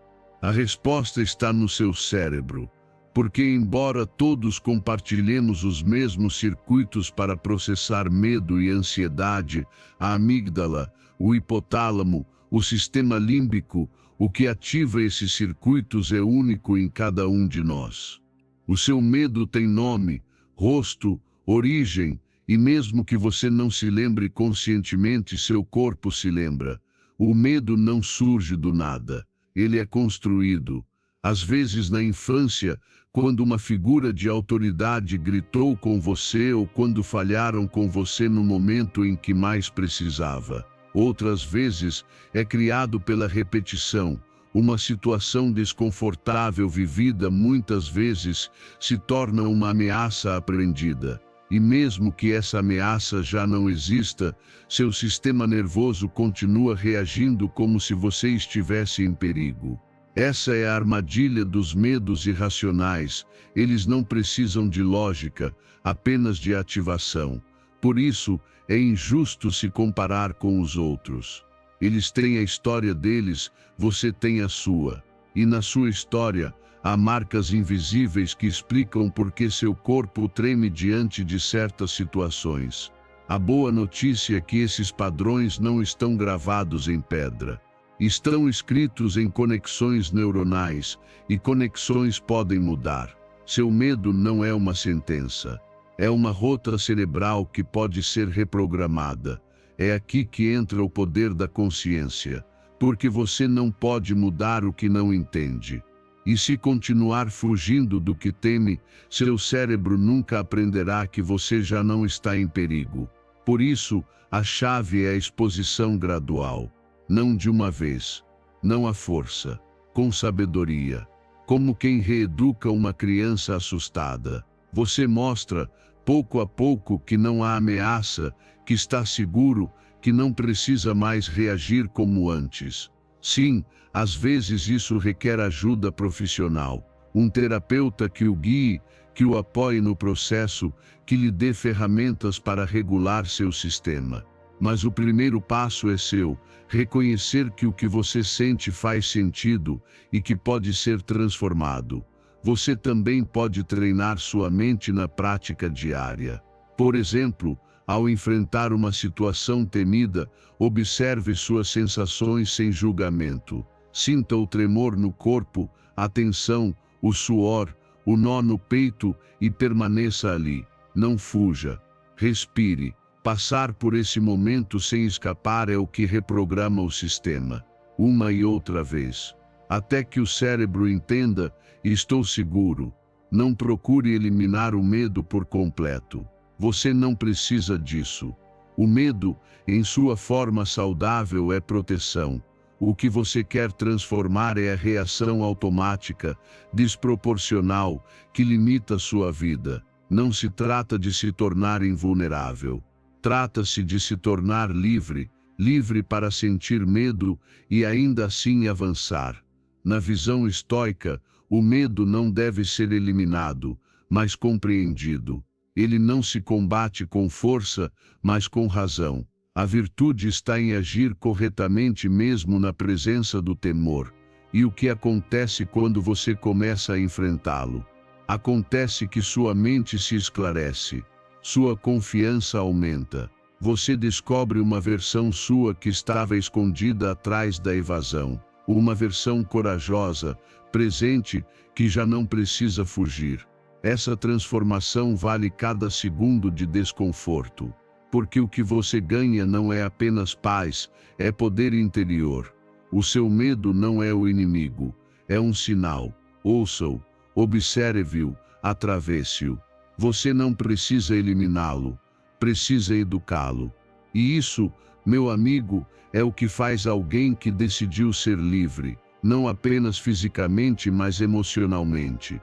A resposta está no seu cérebro, porque embora todos compartilhemos os mesmos circuitos para processar medo e ansiedade, a amígdala, o hipotálamo, o sistema límbico, o que ativa esses circuitos é único em cada um de nós. O seu medo tem nome, rosto, origem, e mesmo que você não se lembre conscientemente, seu corpo se lembra. O medo não surge do nada, ele é construído. Às vezes na infância, quando uma figura de autoridade gritou com você ou quando falharam com você no momento em que mais precisava. Outras vezes, é criado pela repetição. Uma situação desconfortável vivida muitas vezes se torna uma ameaça aprendida. E mesmo que essa ameaça já não exista, seu sistema nervoso continua reagindo como se você estivesse em perigo. Essa é a armadilha dos medos irracionais. Eles não precisam de lógica, apenas de ativação. Por isso, é injusto se comparar com os outros. Eles têm a história deles, você tem a sua. E na sua história, há marcas invisíveis que explicam por que seu corpo treme diante de certas situações. A boa notícia é que esses padrões não estão gravados em pedra. Estão escritos em conexões neuronais, e conexões podem mudar. Seu medo não é uma sentença. É uma rota cerebral que pode ser reprogramada. É aqui que entra o poder da consciência, porque você não pode mudar o que não entende. E se continuar fugindo do que teme, seu cérebro nunca aprenderá que você já não está em perigo. Por isso, a chave é a exposição gradual. Não de uma vez, não à força, com sabedoria. Como quem reeduca uma criança assustada. Você mostra, pouco a pouco, que não há ameaça, que está seguro, que não precisa mais reagir como antes. Sim, às vezes isso requer ajuda profissional. Um terapeuta que o guie, que o apoie no processo, que lhe dê ferramentas para regular seu sistema. Mas o primeiro passo é seu, reconhecer que o que você sente faz sentido e que pode ser transformado. Você também pode treinar sua mente na prática diária. Por exemplo, ao enfrentar uma situação temida, observe suas sensações sem julgamento. Sinta o tremor no corpo, a tensão, o suor, o nó no peito e permaneça ali. Não fuja. Respire. Passar por esse momento sem escapar é o que reprograma o sistema, uma e outra vez, até que o cérebro entenda: estou seguro. Não procure eliminar o medo por completo. Você não precisa disso. O medo, em sua forma saudável, é proteção. O que você quer transformar é a reação automática, desproporcional, que limita sua vida. Não se trata de se tornar invulnerável. Trata-se de se tornar livre, livre para sentir medo e ainda assim avançar. Na visão estoica, o medo não deve ser eliminado, mas compreendido. Ele não se combate com força, mas com razão. A virtude está em agir corretamente mesmo na presença do temor. E o que acontece quando você começa a enfrentá-lo? Acontece que sua mente se esclarece. Sua confiança aumenta. Você descobre uma versão sua que estava escondida atrás da evasão. Uma versão corajosa, presente, que já não precisa fugir. Essa transformação vale cada segundo de desconforto. Porque o que você ganha não é apenas paz, é poder interior. O seu medo não é o inimigo, é um sinal. Ouça-o, observe-o, atravesse-o. Você não precisa eliminá-lo, precisa educá-lo. E isso, meu amigo, é o que faz alguém que decidiu ser livre. não apenas fisicamente, mas emocionalmente.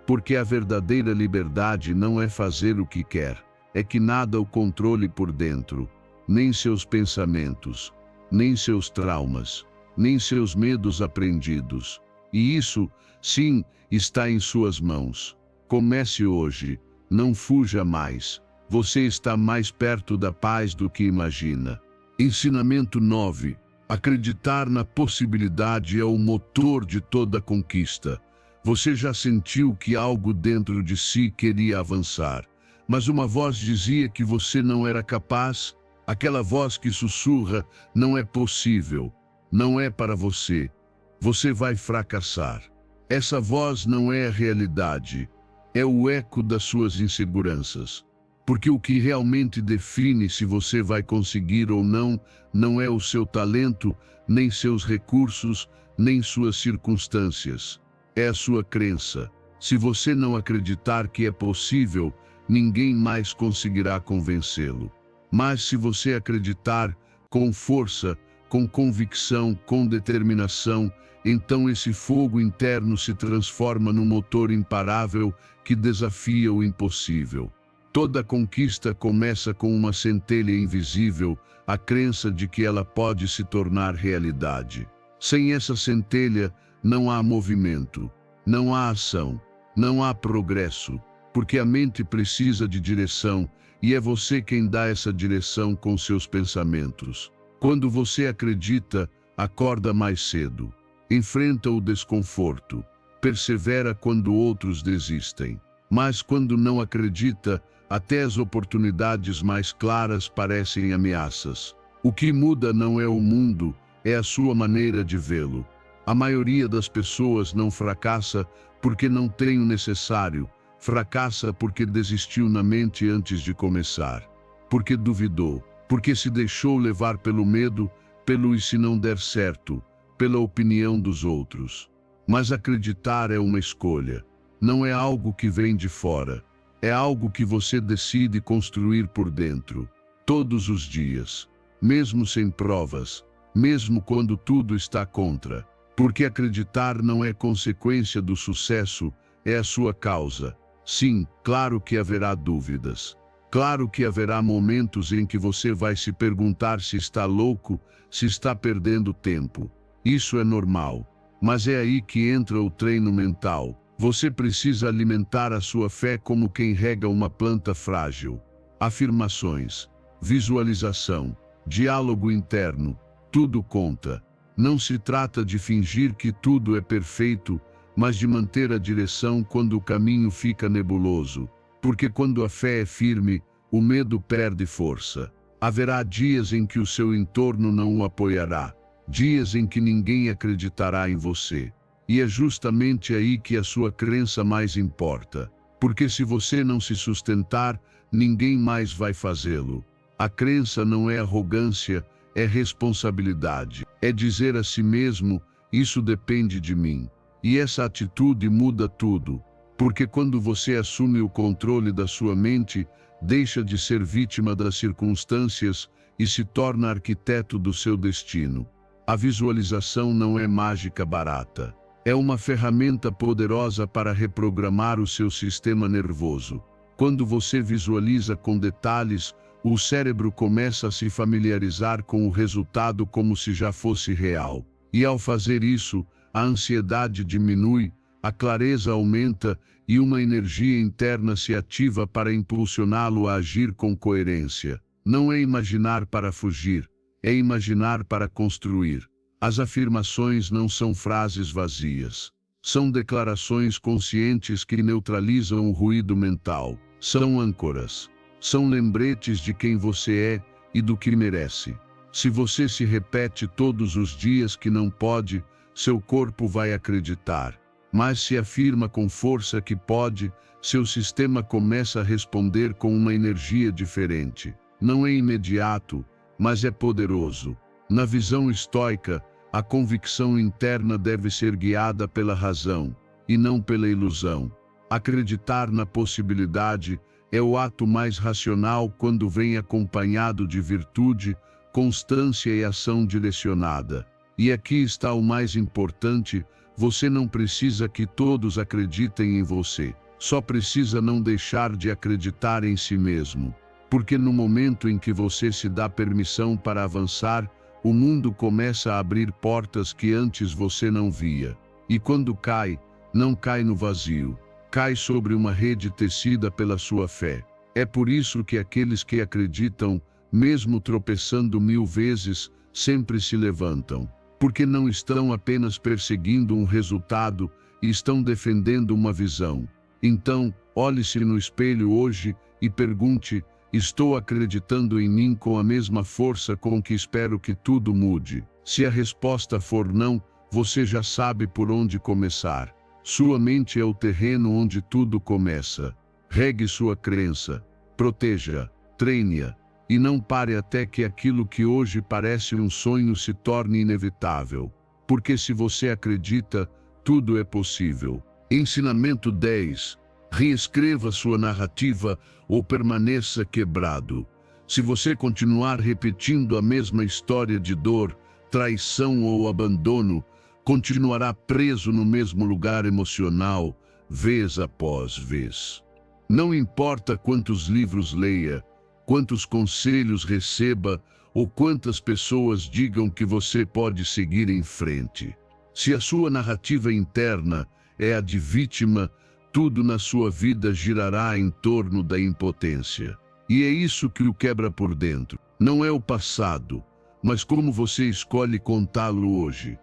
Porque a verdadeira liberdade não é fazer o que quer, é que nada o controle por dentro, nem seus pensamentos, nem seus traumas, nem seus medos aprendidos. E isso, sim, está em suas mãos. Comece hoje, não fuja mais. Você está mais perto da paz do que imagina. Ensinamento 9. Acreditar na possibilidade é o motor de toda conquista. Você já sentiu que algo dentro de si queria avançar, mas uma voz dizia que você não era capaz? Aquela voz que sussurra: não é possível, não é para você, você vai fracassar. Essa voz não é a realidade, é o eco das suas inseguranças. Porque o que realmente define se você vai conseguir ou não, não é o seu talento, nem seus recursos, nem suas circunstâncias. É a sua crença. Se você não acreditar que é possível, ninguém mais conseguirá convencê-lo. Mas se você acreditar com força, com convicção, com determinação, então esse fogo interno se transforma num motor imparável que desafia o impossível. Toda conquista começa com uma centelha invisível, a crença de que ela pode se tornar realidade. Sem essa centelha, não há movimento, não há ação, não há progresso, porque a mente precisa de direção e é você quem dá essa direção com seus pensamentos. Quando você acredita, acorda mais cedo, enfrenta o desconforto, persevera quando outros desistem. Mas quando não acredita, até as oportunidades mais claras parecem ameaças. O que muda não é o mundo, é a sua maneira de vê-lo. A maioria das pessoas não fracassa porque não tem o necessário, fracassa porque desistiu na mente antes de começar, porque duvidou, porque se deixou levar pelo medo, pelo e se não der certo, pela opinião dos outros. Mas acreditar é uma escolha, não é algo que vem de fora. É algo que você decide construir por dentro, todos os dias, mesmo sem provas, mesmo quando tudo está contra. Porque acreditar não é consequência do sucesso, é a sua causa. Sim, claro que haverá dúvidas. Claro que haverá momentos em que você vai se perguntar se está louco, se está perdendo tempo. Isso é normal. Mas é aí que entra o treino mental. Você precisa alimentar a sua fé como quem rega uma planta frágil. Afirmações, visualização, diálogo interno, tudo conta. Não se trata de fingir que tudo é perfeito, mas de manter a direção quando o caminho fica nebuloso. Porque quando a fé é firme, o medo perde força. Haverá dias em que o seu entorno não o apoiará, dias em que ninguém acreditará em você. E é justamente aí que a sua crença mais importa. Porque se você não se sustentar, ninguém mais vai fazê-lo. A crença não é arrogância, é responsabilidade. É dizer a si mesmo: isso depende de mim. E essa atitude muda tudo. Porque quando você assume o controle da sua mente, deixa de ser vítima das circunstâncias e se torna arquiteto do seu destino. A visualização não é mágica barata. É uma ferramenta poderosa para reprogramar o seu sistema nervoso. Quando você visualiza com detalhes, o cérebro começa a se familiarizar com o resultado como se já fosse real. E ao fazer isso, a ansiedade diminui, a clareza aumenta e uma energia interna se ativa para impulsioná-lo a agir com coerência. Não é imaginar para fugir, é imaginar para construir. As afirmações não são frases vazias. São declarações conscientes que neutralizam o ruído mental. São âncoras. São lembretes de quem você é e do que merece. Se você se repete todos os dias que não pode, seu corpo vai acreditar. Mas se afirma com força que pode, seu sistema começa a responder com uma energia diferente. Não é imediato, mas é poderoso. Na visão estoica, a convicção interna deve ser guiada pela razão, e não pela ilusão. Acreditar na possibilidade é o ato mais racional quando vem acompanhado de virtude, constância e ação direcionada. E aqui está o mais importante: você não precisa que todos acreditem em você. Só precisa não deixar de acreditar em si mesmo. Porque no momento em que você se dá permissão para avançar, o mundo começa a abrir portas que antes você não via. E quando cai, não cai no vazio. Cai sobre uma rede tecida pela sua fé. É por isso que aqueles que acreditam, mesmo tropeçando 1000 vezes, sempre se levantam. Porque não estão apenas perseguindo um resultado, estão defendendo uma visão. Então, olhe-se no espelho hoje e pergunte: estou acreditando em mim com a mesma força com que espero que tudo mude? Se a resposta for não, você já sabe por onde começar. Sua mente é o terreno onde tudo começa. Regue sua crença, proteja, treine-a, e não pare até que aquilo que hoje parece um sonho se torne inevitável. Porque se você acredita, tudo é possível. Ensinamento 10. Reescreva sua narrativa ou permaneça quebrado. Se você continuar repetindo a mesma história de dor, traição ou abandono, continuará preso no mesmo lugar emocional, vez após vez. Não importa quantos livros leia, quantos conselhos receba ou quantas pessoas digam que você pode seguir em frente. Se a sua narrativa interna é a de vítima, tudo na sua vida girará em torno da impotência. E é isso que o quebra por dentro. Não é o passado, mas como você escolhe contá-lo hoje.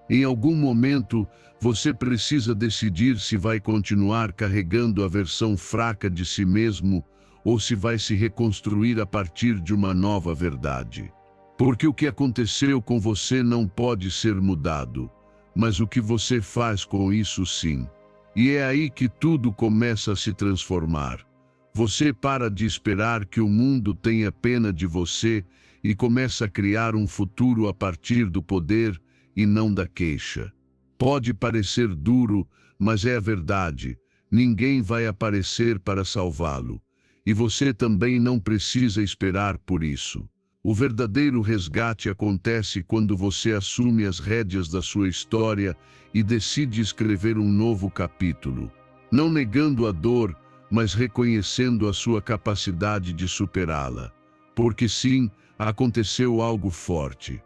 Em algum momento, você precisa decidir se vai continuar carregando a versão fraca de si mesmo ou se vai se reconstruir a partir de uma nova verdade. Porque o que aconteceu com você não pode ser mudado, mas o que você faz com isso sim. E é aí que tudo começa a se transformar. Você para de esperar que o mundo tenha pena de você e começa a criar um futuro a partir do poder e não da queixa. Pode parecer duro, mas é a verdade. Ninguém vai aparecer para salvá-lo. E você também não precisa esperar por isso. O verdadeiro resgate acontece quando você assume as rédeas da sua história e decide escrever um novo capítulo. Não negando a dor, mas reconhecendo a sua capacidade de superá-la. Porque sim, aconteceu algo forte.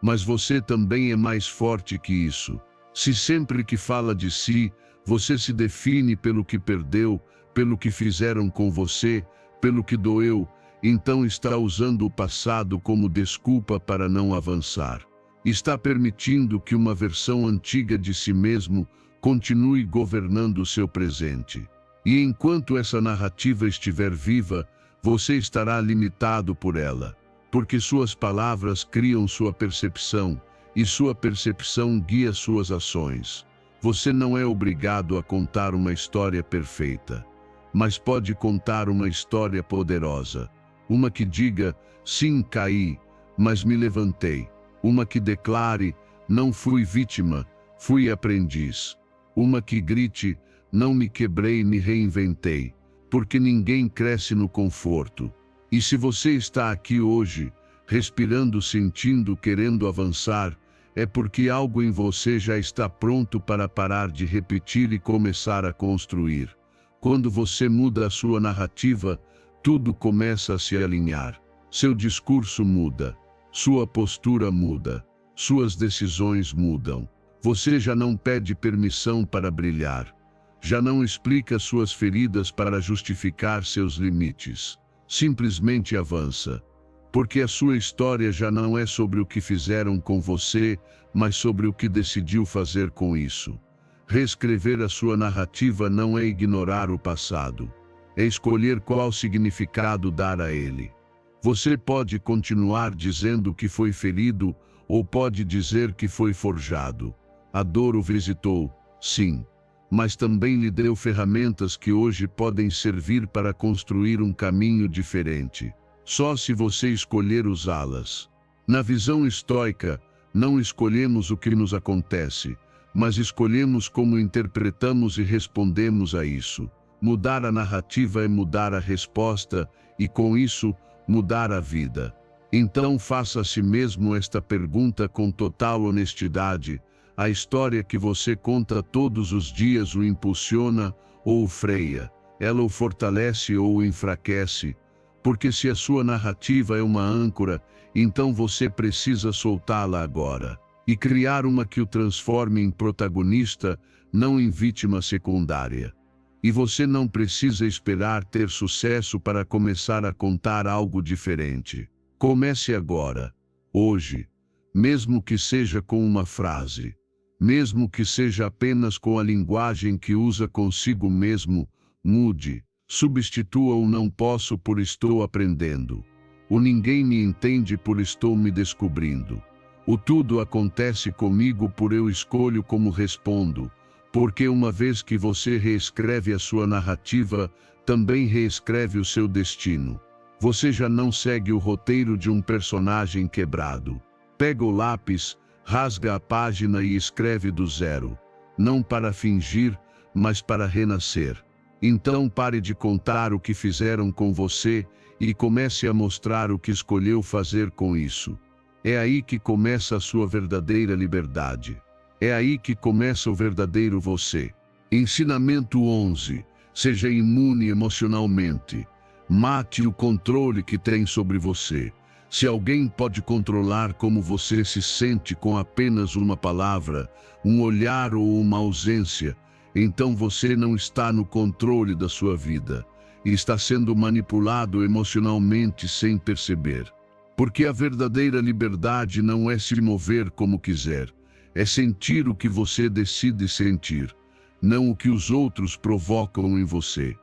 Mas você também é mais forte que isso. Se sempre que fala de si, você se define pelo que perdeu, pelo que fizeram com você, pelo que doeu, então está usando o passado como desculpa para não avançar. Está permitindo que uma versão antiga de si mesmo continue governando o seu presente. E enquanto essa narrativa estiver viva, você estará limitado por ela. Porque suas palavras criam sua percepção, e sua percepção guia suas ações. Você não é obrigado a contar uma história perfeita, mas pode contar uma história poderosa. Uma que diga: sim, caí, mas me levantei. Uma que declare: não fui vítima, fui aprendiz. Uma que grite: não me quebrei, me reinventei. Porque ninguém cresce no conforto. E se você está aqui hoje, respirando, sentindo, querendo avançar, é porque algo em você já está pronto para parar de repetir e começar a construir. Quando você muda a sua narrativa, tudo começa a se alinhar. Seu discurso muda, sua postura muda, suas decisões mudam. Você já não pede permissão para brilhar. Já não explica suas feridas para justificar seus limites. Simplesmente avança. Porque a sua história já não é sobre o que fizeram com você, mas sobre o que decidiu fazer com isso. Reescrever a sua narrativa não é ignorar o passado. É escolher qual significado dar a ele. Você pode continuar dizendo que foi ferido, ou pode dizer que foi forjado. A dor o visitou, sim, mas também lhe deu ferramentas que hoje podem servir para construir um caminho diferente. Só se você escolher usá-las. Na visão estoica, não escolhemos o que nos acontece, mas escolhemos como interpretamos e respondemos a isso. Mudar a narrativa é mudar a resposta e, com isso, mudar a vida. Então faça a si mesmo esta pergunta com total honestidade: a história que você conta todos os dias o impulsiona ou o freia? Ela o fortalece ou o enfraquece? Porque se a sua narrativa é uma âncora, então você precisa soltá-la agora e criar uma que o transforme em protagonista, não em vítima secundária. E você não precisa esperar ter sucesso para começar a contar algo diferente. Comece agora, hoje, mesmo que seja com uma frase, mesmo que seja apenas com a linguagem que usa consigo mesmo. Mude, substitua o não posso por estou aprendendo. O ninguém me entende por estou me descobrindo. O tudo acontece comigo por eu escolho como respondo, porque uma vez que você reescreve a sua narrativa, também reescreve o seu destino. Você já não segue o roteiro de um personagem quebrado. Pega o lápis, rasga a página e escreve do zero, não para fingir, mas para renascer. Então pare de contar o que fizeram com você e comece a mostrar o que escolheu fazer com isso. É aí que começa a sua verdadeira liberdade. É aí que começa o verdadeiro você. Ensinamento 11. Seja imune emocionalmente. Mate o controle que tem sobre você. Se alguém pode controlar como você se sente com apenas uma palavra, um olhar ou uma ausência, então você não está no controle da sua vida e está sendo manipulado emocionalmente sem perceber. Porque a verdadeira liberdade não é se mover como quiser, é sentir o que você decide sentir, não o que os outros provocam em você.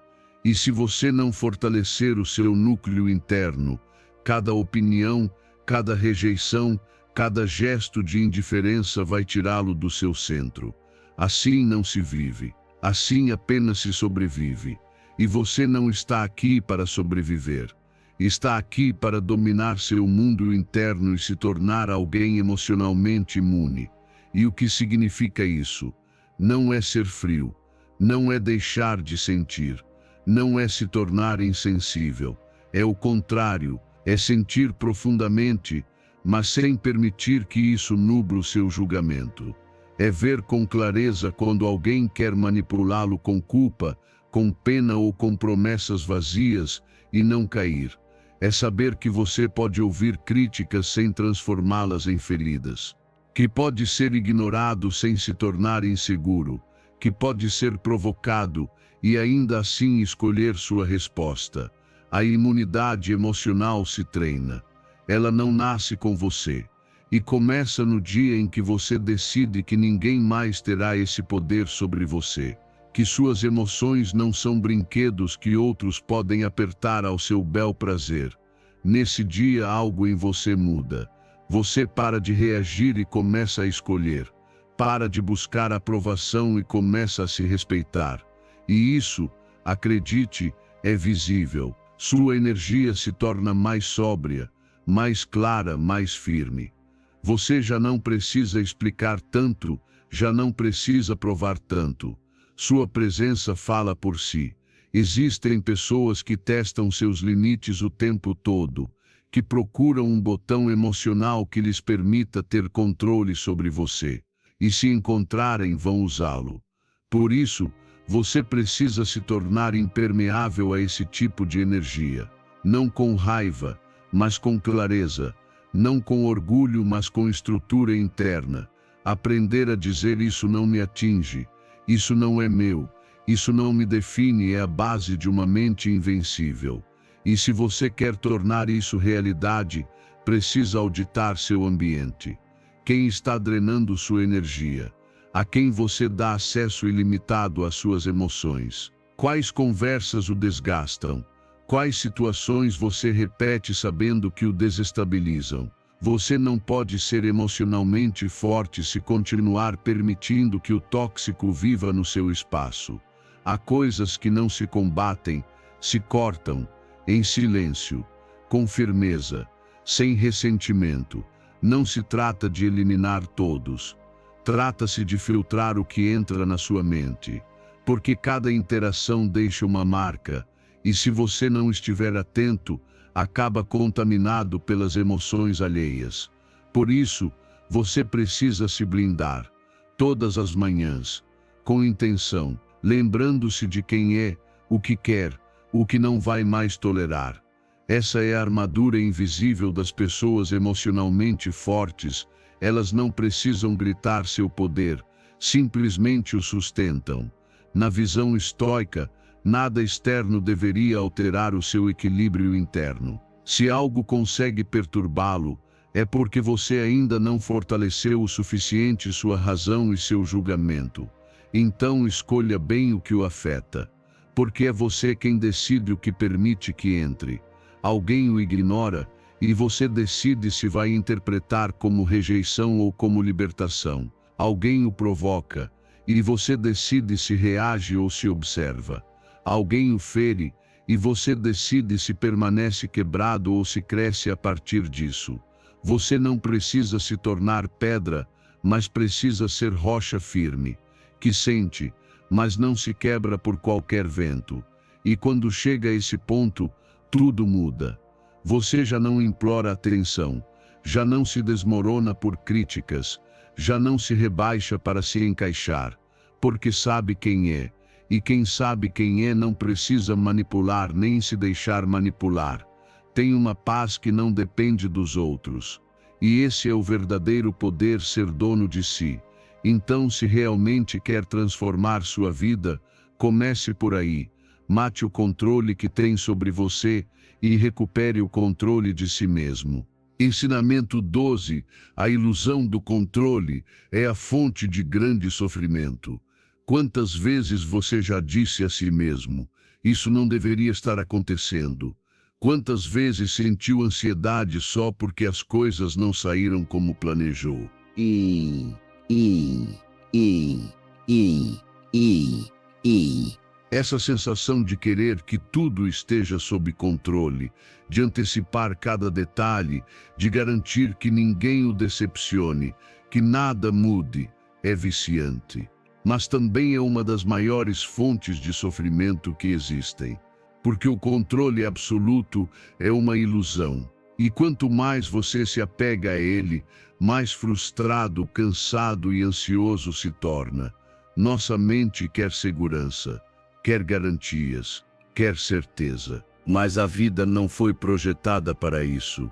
E se você não fortalecer o seu núcleo interno, cada opinião, cada rejeição, cada gesto de indiferença vai tirá-lo do seu centro. Assim não se vive, assim apenas se sobrevive. E você não está aqui para sobreviver. Está aqui para dominar seu mundo interno e se tornar alguém emocionalmente imune. E o que significa isso? Não é ser frio, não é deixar de sentir, não é se tornar insensível. É o contrário, é sentir profundamente, mas sem permitir que isso nuble o seu julgamento. É ver com clareza quando alguém quer manipulá-lo com culpa, com pena ou com promessas vazias e não cair. É saber que você pode ouvir críticas sem transformá-las em feridas, que pode ser ignorado sem se tornar inseguro, que pode ser provocado e ainda assim escolher sua resposta. A imunidade emocional se treina. Ela não nasce com você. E começa no dia em que você decide que ninguém mais terá esse poder sobre você. Que suas emoções não são brinquedos que outros podem apertar ao seu bel prazer. Nesse dia algo em você muda. Você para de reagir e começa a escolher. Para de buscar aprovação e começa a se respeitar. E isso, acredite, é visível. Sua energia se torna mais sóbria, mais clara, mais firme. Você já não precisa explicar tanto, já não precisa provar tanto. Sua presença fala por si. Existem pessoas que testam seus limites o tempo todo, que procuram um botão emocional que lhes permita ter controle sobre você. E se encontrarem, vão usá-lo. Por isso, você precisa se tornar impermeável a esse tipo de energia. Não com raiva, mas com clareza. Não com orgulho, mas com estrutura interna. Aprender a dizer isso não me atinge, isso não é meu, isso não me define é a base de uma mente invencível. E se você quer tornar isso realidade, precisa auditar seu ambiente. Quem está drenando sua energia? A quem você dá acesso ilimitado às suas emoções? Quais conversas o desgastam? Quais situações você repete sabendo que o desestabilizam? Você não pode ser emocionalmente forte se continuar permitindo que o tóxico viva no seu espaço. Há coisas que não se combatem, se cortam, em silêncio, com firmeza, sem ressentimento. Não se trata de eliminar todos. Trata-se de filtrar o que entra na sua mente, porque cada interação deixa uma marca. E se você não estiver atento, acaba contaminado pelas emoções alheias. Por isso, você precisa se blindar, todas as manhãs, com intenção, lembrando-se de quem é, o que quer, o que não vai mais tolerar. Essa é a armadura invisível das pessoas emocionalmente fortes. Elas não precisam gritar seu poder, simplesmente o sustentam. Na visão estoica, nada externo deveria alterar o seu equilíbrio interno. Se algo consegue perturbá-lo, é porque você ainda não fortaleceu o suficiente sua razão e seu julgamento. Então escolha bem o que o afeta, porque é você quem decide o que permite que entre. Alguém o ignora, e você decide se vai interpretar como rejeição ou como libertação. Alguém o provoca, e você decide se reage ou se observa. Alguém o fere, e você decide se permanece quebrado ou se cresce a partir disso. Você não precisa se tornar pedra, mas precisa ser rocha firme, que sente, mas não se quebra por qualquer vento. E quando chega a esse ponto, tudo muda. Você já não implora atenção, já não se desmorona por críticas, já não se rebaixa para se encaixar, porque sabe quem é, e quem sabe quem é não precisa manipular nem se deixar manipular. Tem uma paz que não depende dos outros. E esse é o verdadeiro poder, ser dono de si. Então, se realmente quer transformar sua vida, comece por aí. Mate o controle que tem sobre você e recupere o controle de si mesmo. Ensinamento 12. A ilusão do controle é a fonte de grande sofrimento. Quantas vezes você já disse a si mesmo: isso não deveria estar acontecendo? Quantas vezes sentiu ansiedade só porque as coisas não saíram como planejou? Essa sensação de querer que tudo esteja sob controle, de antecipar cada detalhe, de garantir que ninguém o decepcione, que nada mude, é viciante. Mas também é uma das maiores fontes de sofrimento que existem. Porque o controle absoluto é uma ilusão. E quanto mais você se apega a ele, mais frustrado, cansado e ansioso se torna. Nossa mente quer segurança, quer garantias, quer certeza. Mas a vida não foi projetada para isso.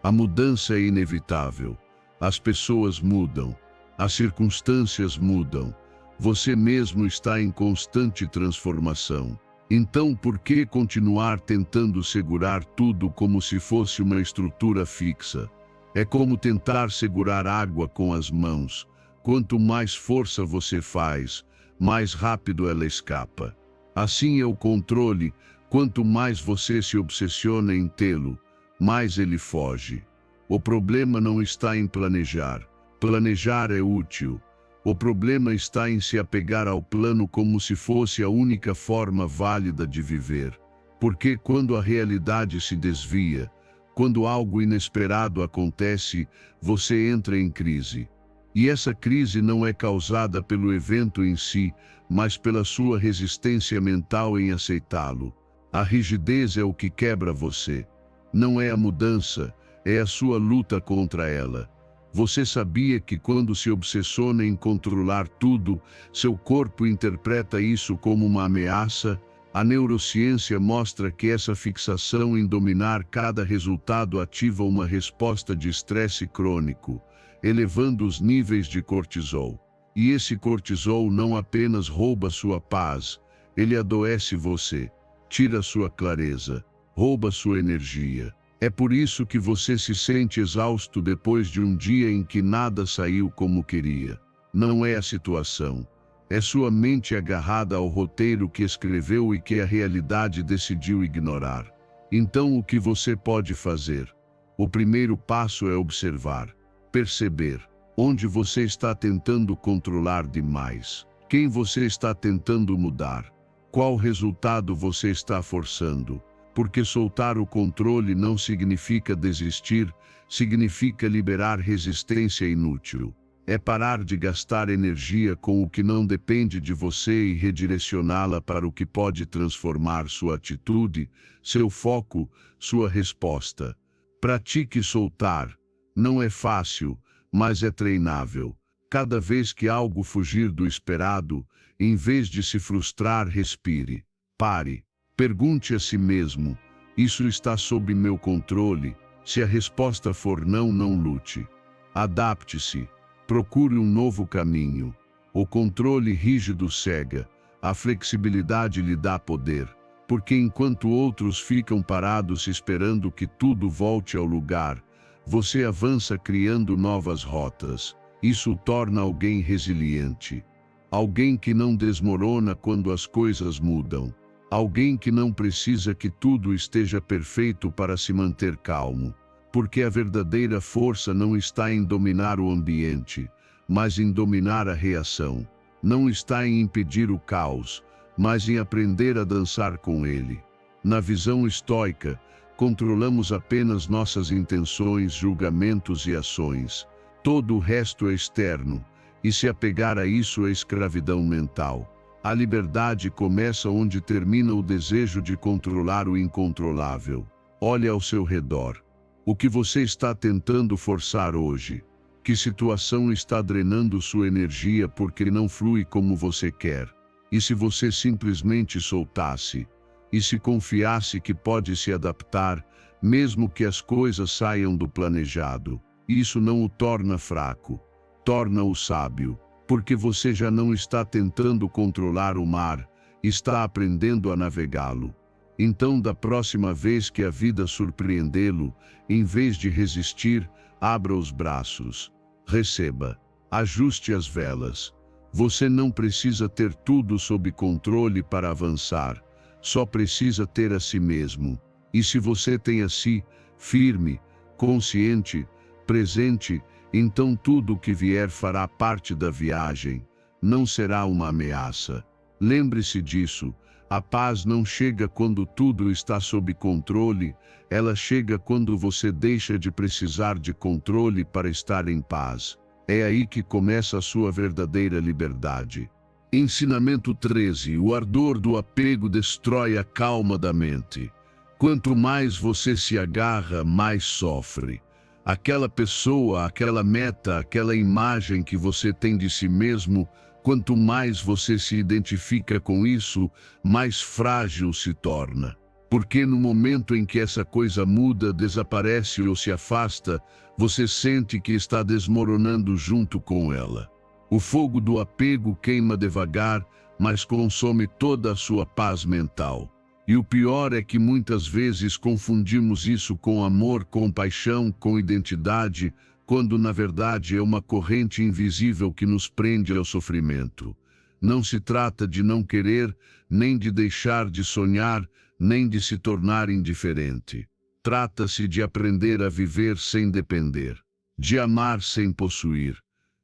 A mudança é inevitável. As pessoas mudam, as circunstâncias mudam. Você mesmo está em constante transformação. Então, por que continuar tentando segurar tudo como se fosse uma estrutura fixa? É como tentar segurar água com as mãos. Quanto mais força você faz, mais rápido ela escapa. Assim é o controle. Quanto mais você se obsessiona em tê-lo, mais ele foge. O problema não está em planejar. Planejar é útil. O problema está em se apegar ao plano como se fosse a única forma válida de viver. Porque quando a realidade se desvia, quando algo inesperado acontece, você entra em crise. E essa crise não é causada pelo evento em si, mas pela sua resistência mental em aceitá-lo. A rigidez é o que quebra você. Não é a mudança, é a sua luta contra ela. Você sabia que quando se obsessiona em controlar tudo, seu corpo interpreta isso como uma ameaça? A neurociência mostra que essa fixação em dominar cada resultado ativa uma resposta de estresse crônico, elevando os níveis de cortisol. E esse cortisol não apenas rouba sua paz, ele adoece você, tira sua clareza, rouba sua energia. É por isso que você se sente exausto depois de um dia em que nada saiu como queria. Não é a situação. É sua mente agarrada ao roteiro que escreveu e que a realidade decidiu ignorar. Então o que você pode fazer? O primeiro passo é observar, perceber onde você está tentando controlar demais, quem você está tentando mudar, qual resultado você está forçando. Porque soltar o controle não significa desistir, significa liberar resistência inútil. É parar de gastar energia com o que não depende de você e redirecioná-la para o que pode transformar sua atitude, seu foco, sua resposta. Pratique soltar. Não é fácil, mas é treinável. Cada vez que algo fugir do esperado, em vez de se frustrar, respire. Pare. Pergunte a si mesmo: isso está sob meu controle? Se a resposta for não, não lute. Adapte-se. Procure um novo caminho. O controle rígido cega, a flexibilidade lhe dá poder, porque enquanto outros ficam parados esperando que tudo volte ao lugar, você avança criando novas rotas. Isso o torna alguém resiliente. Alguém que não desmorona quando as coisas mudam. Alguém que não precisa que tudo esteja perfeito para se manter calmo. Porque a verdadeira força não está em dominar o ambiente, mas em dominar a reação. Não está em impedir o caos, mas em aprender a dançar com ele. Na visão estoica, controlamos apenas nossas intenções, julgamentos e ações. Todo o resto é externo, e se apegar a isso é escravidão mental. A liberdade começa onde termina o desejo de controlar o incontrolável. Olhe ao seu redor. O que você está tentando forçar hoje? Que situação está drenando sua energia porque não flui como você quer? E se você simplesmente soltasse? E se confiasse que pode se adaptar, mesmo que as coisas saiam do planejado? Isso não o torna fraco, torna-o sábio, porque você já não está tentando controlar o mar, está aprendendo a navegá-lo. Então, da próxima vez que a vida surpreendê-lo, em vez de resistir, abra os braços. Receba. Ajuste as velas. Você não precisa ter tudo sob controle para avançar. Só precisa ter a si mesmo. E se você tem a si, firme, consciente, presente, então tudo o que vier fará parte da viagem. Não será uma ameaça. Lembre-se disso. A paz não chega quando tudo está sob controle, ela chega quando você deixa de precisar de controle para estar em paz. É aí que começa a sua verdadeira liberdade. Ensinamento 13. O ardor do apego destrói a calma da mente. Quanto mais você se agarra, mais sofre. Aquela pessoa, aquela meta, aquela imagem que você tem de si mesmo, quanto mais você se identifica com isso, mais frágil se torna. Porque no momento em que essa coisa muda, desaparece ou se afasta, você sente que está desmoronando junto com ela. O fogo do apego queima devagar, mas consome toda a sua paz mental. E o pior é que muitas vezes confundimos isso com amor, com paixão, com identidade, quando na verdade é uma corrente invisível que nos prende ao sofrimento. Não se trata de não querer, nem de deixar de sonhar, nem de se tornar indiferente. Trata-se de aprender a viver sem depender, de amar sem possuir,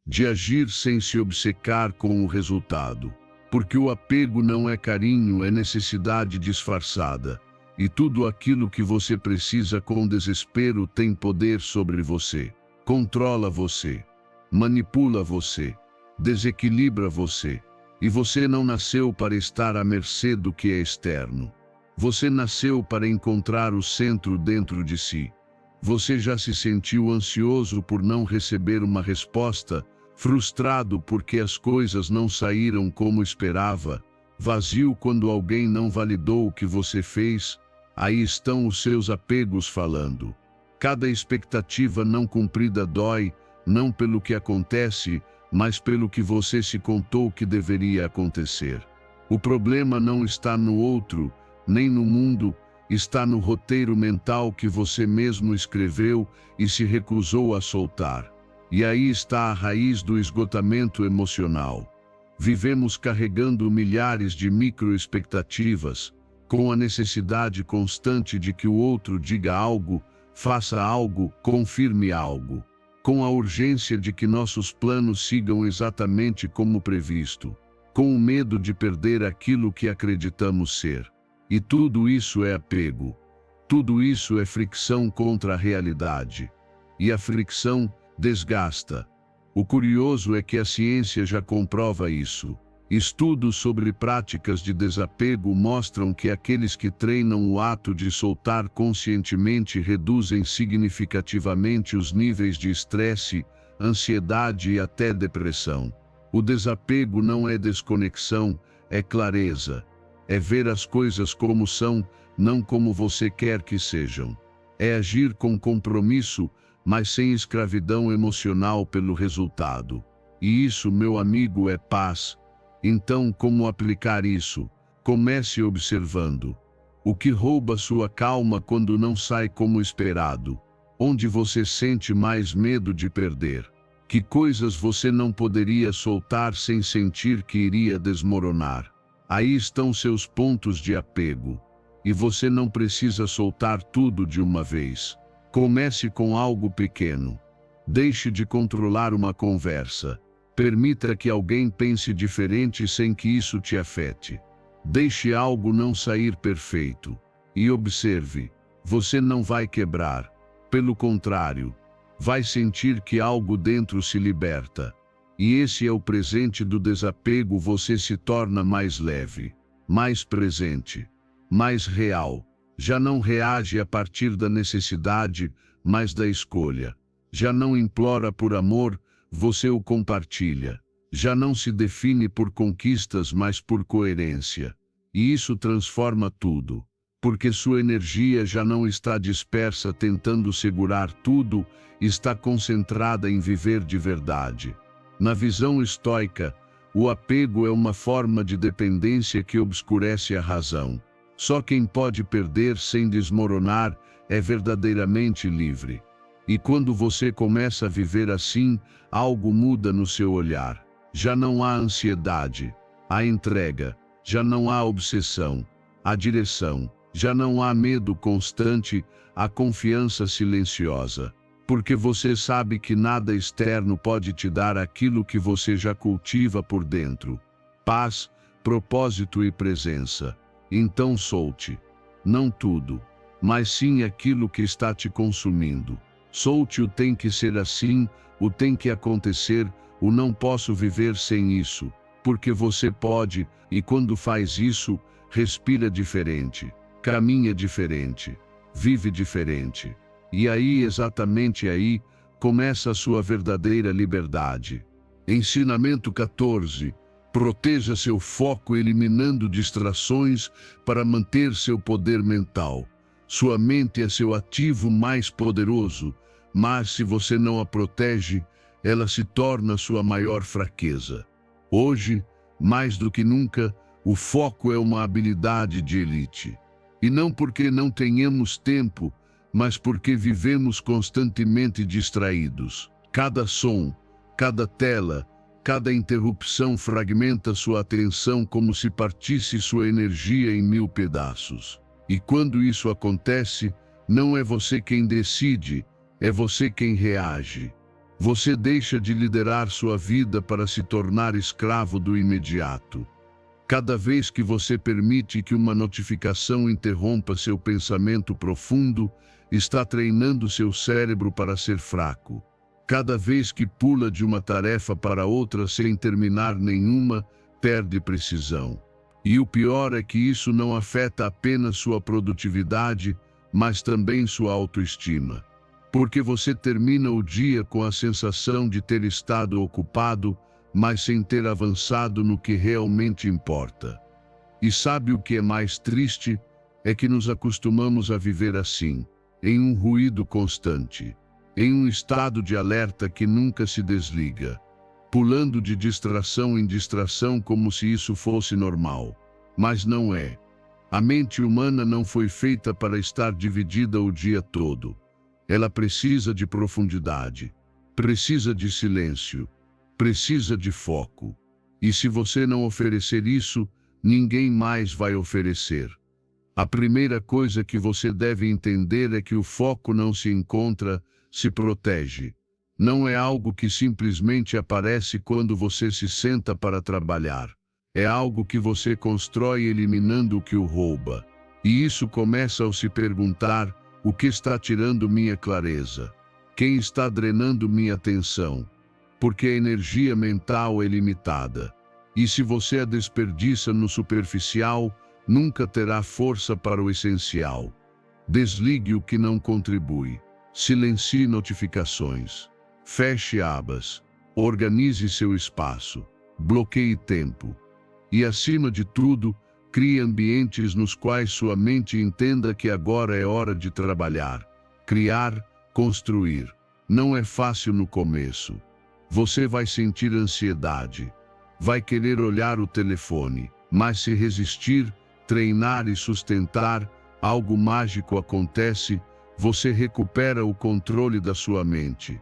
de agir sem se obcecar com o resultado. Porque o apego não é carinho, é necessidade disfarçada. E tudo aquilo que você precisa com desespero tem poder sobre você. Controla você, manipula você, desequilibra você. E você não nasceu para estar à mercê do que é externo. Você nasceu para encontrar o centro dentro de si. Você já se sentiu ansioso por não receber uma resposta, frustrado porque as coisas não saíram como esperava, vazio quando alguém não validou o que você fez? Aí estão os seus apegos falando. Cada expectativa não cumprida dói, não pelo que acontece, mas pelo que você se contou que deveria acontecer. O problema não está no outro, nem no mundo, está no roteiro mental que você mesmo escreveu e se recusou a soltar. E aí está a raiz do esgotamento emocional. Vivemos carregando milhares de micro-expectativas, com a necessidade constante de que o outro diga algo, faça algo, confirme algo, com a urgência de que nossos planos sigam exatamente como previsto, com o medo de perder aquilo que acreditamos ser. E tudo isso é apego. Tudo isso é fricção contra a realidade. E a fricção desgasta. O curioso é que a ciência já comprova isso. Estudos sobre práticas de desapego mostram que aqueles que treinam o ato de soltar conscientemente reduzem significativamente os níveis de estresse, ansiedade e até depressão. O desapego não é desconexão, é clareza. É ver as coisas como são, não como você quer que sejam. É agir com compromisso, mas sem escravidão emocional pelo resultado. E isso, meu amigo, é paz. Então, como aplicar isso? Comece observando. O que rouba sua calma quando não sai como esperado? Onde você sente mais medo de perder? Que coisas você não poderia soltar sem sentir que iria desmoronar? Aí estão seus pontos de apego. E você não precisa soltar tudo de uma vez. Comece com algo pequeno. Deixe de controlar uma conversa. Permita que alguém pense diferente sem que isso te afete. Deixe algo não sair perfeito. E observe, você não vai quebrar. Pelo contrário, vai sentir que algo dentro se liberta. E esse é o presente do desapego, você se torna mais leve, mais presente, mais real. Já não reage a partir da necessidade, mas da escolha. Já não implora por amor, você o compartilha. Já não se define por conquistas, mas por coerência. E isso transforma tudo, porque sua energia já não está dispersa tentando segurar tudo, está concentrada em viver de verdade. Na visão estoica, o apego é uma forma de dependência que obscurece a razão. Só quem pode perder sem desmoronar é verdadeiramente livre. E quando você começa a viver assim, algo muda no seu olhar. Já não há ansiedade, há entrega. Já não há obsessão, há direção. Já não há medo constante, há confiança silenciosa. Porque você sabe que nada externo pode te dar aquilo que você já cultiva por dentro. Paz, propósito e presença. Então solte. Não tudo, mas sim aquilo que está te consumindo. Solte o tem que ser assim, o tem que acontecer, o não posso viver sem isso, porque você pode, e quando faz isso, respira diferente, caminha diferente, vive diferente. E aí, exatamente aí, começa a sua verdadeira liberdade. Ensinamento 14. Proteja seu foco eliminando distrações para manter seu poder mental. Sua mente é seu ativo mais poderoso, mas se você não a protege, ela se torna sua maior fraqueza. Hoje, mais do que nunca, o foco é uma habilidade de elite. E não porque não tenhamos tempo, mas porque vivemos constantemente distraídos. Cada som, cada tela, cada interrupção fragmenta sua atenção como se partisse sua energia em 1000 pedaços. E quando isso acontece, não é você quem decide, é você quem reage. Você deixa de liderar sua vida para se tornar escravo do imediato. Cada vez que você permite que uma notificação interrompa seu pensamento profundo, está treinando seu cérebro para ser fraco. Cada vez que pula de uma tarefa para outra sem terminar nenhuma, perde precisão. E o pior é que isso não afeta apenas sua produtividade, mas também sua autoestima. Porque você termina o dia com a sensação de ter estado ocupado, mas sem ter avançado no que realmente importa. E sabe o que é mais triste? É que nos acostumamos a viver assim, em um ruído constante, em um estado de alerta que nunca se desliga, pulando de distração em distração como se isso fosse normal. Mas não é. A mente humana não foi feita para estar dividida o dia todo. Ela precisa de profundidade, precisa de silêncio, precisa de foco. E se você não oferecer isso, ninguém mais vai oferecer. A primeira coisa que você deve entender é que o foco não se encontra, se protege. Não é algo que simplesmente aparece quando você se senta para trabalhar. É algo que você constrói eliminando o que o rouba. E isso começa ao se perguntar: o que está tirando minha clareza? Quem está drenando minha atenção? porque a energia mental é limitada. E se você a desperdiça no superficial, nunca terá força para o essencial. Desligue o que não contribui. Silencie notificações. Feche abas. Organize seu espaço. Bloqueie tempo. E, acima de tudo, crie ambientes nos quais sua mente entenda que agora é hora de trabalhar, criar, construir. Não é fácil no começo. Você vai sentir ansiedade. Vai querer olhar o telefone, mas se resistir, treinar e sustentar, algo mágico acontece, você recupera o controle da sua mente.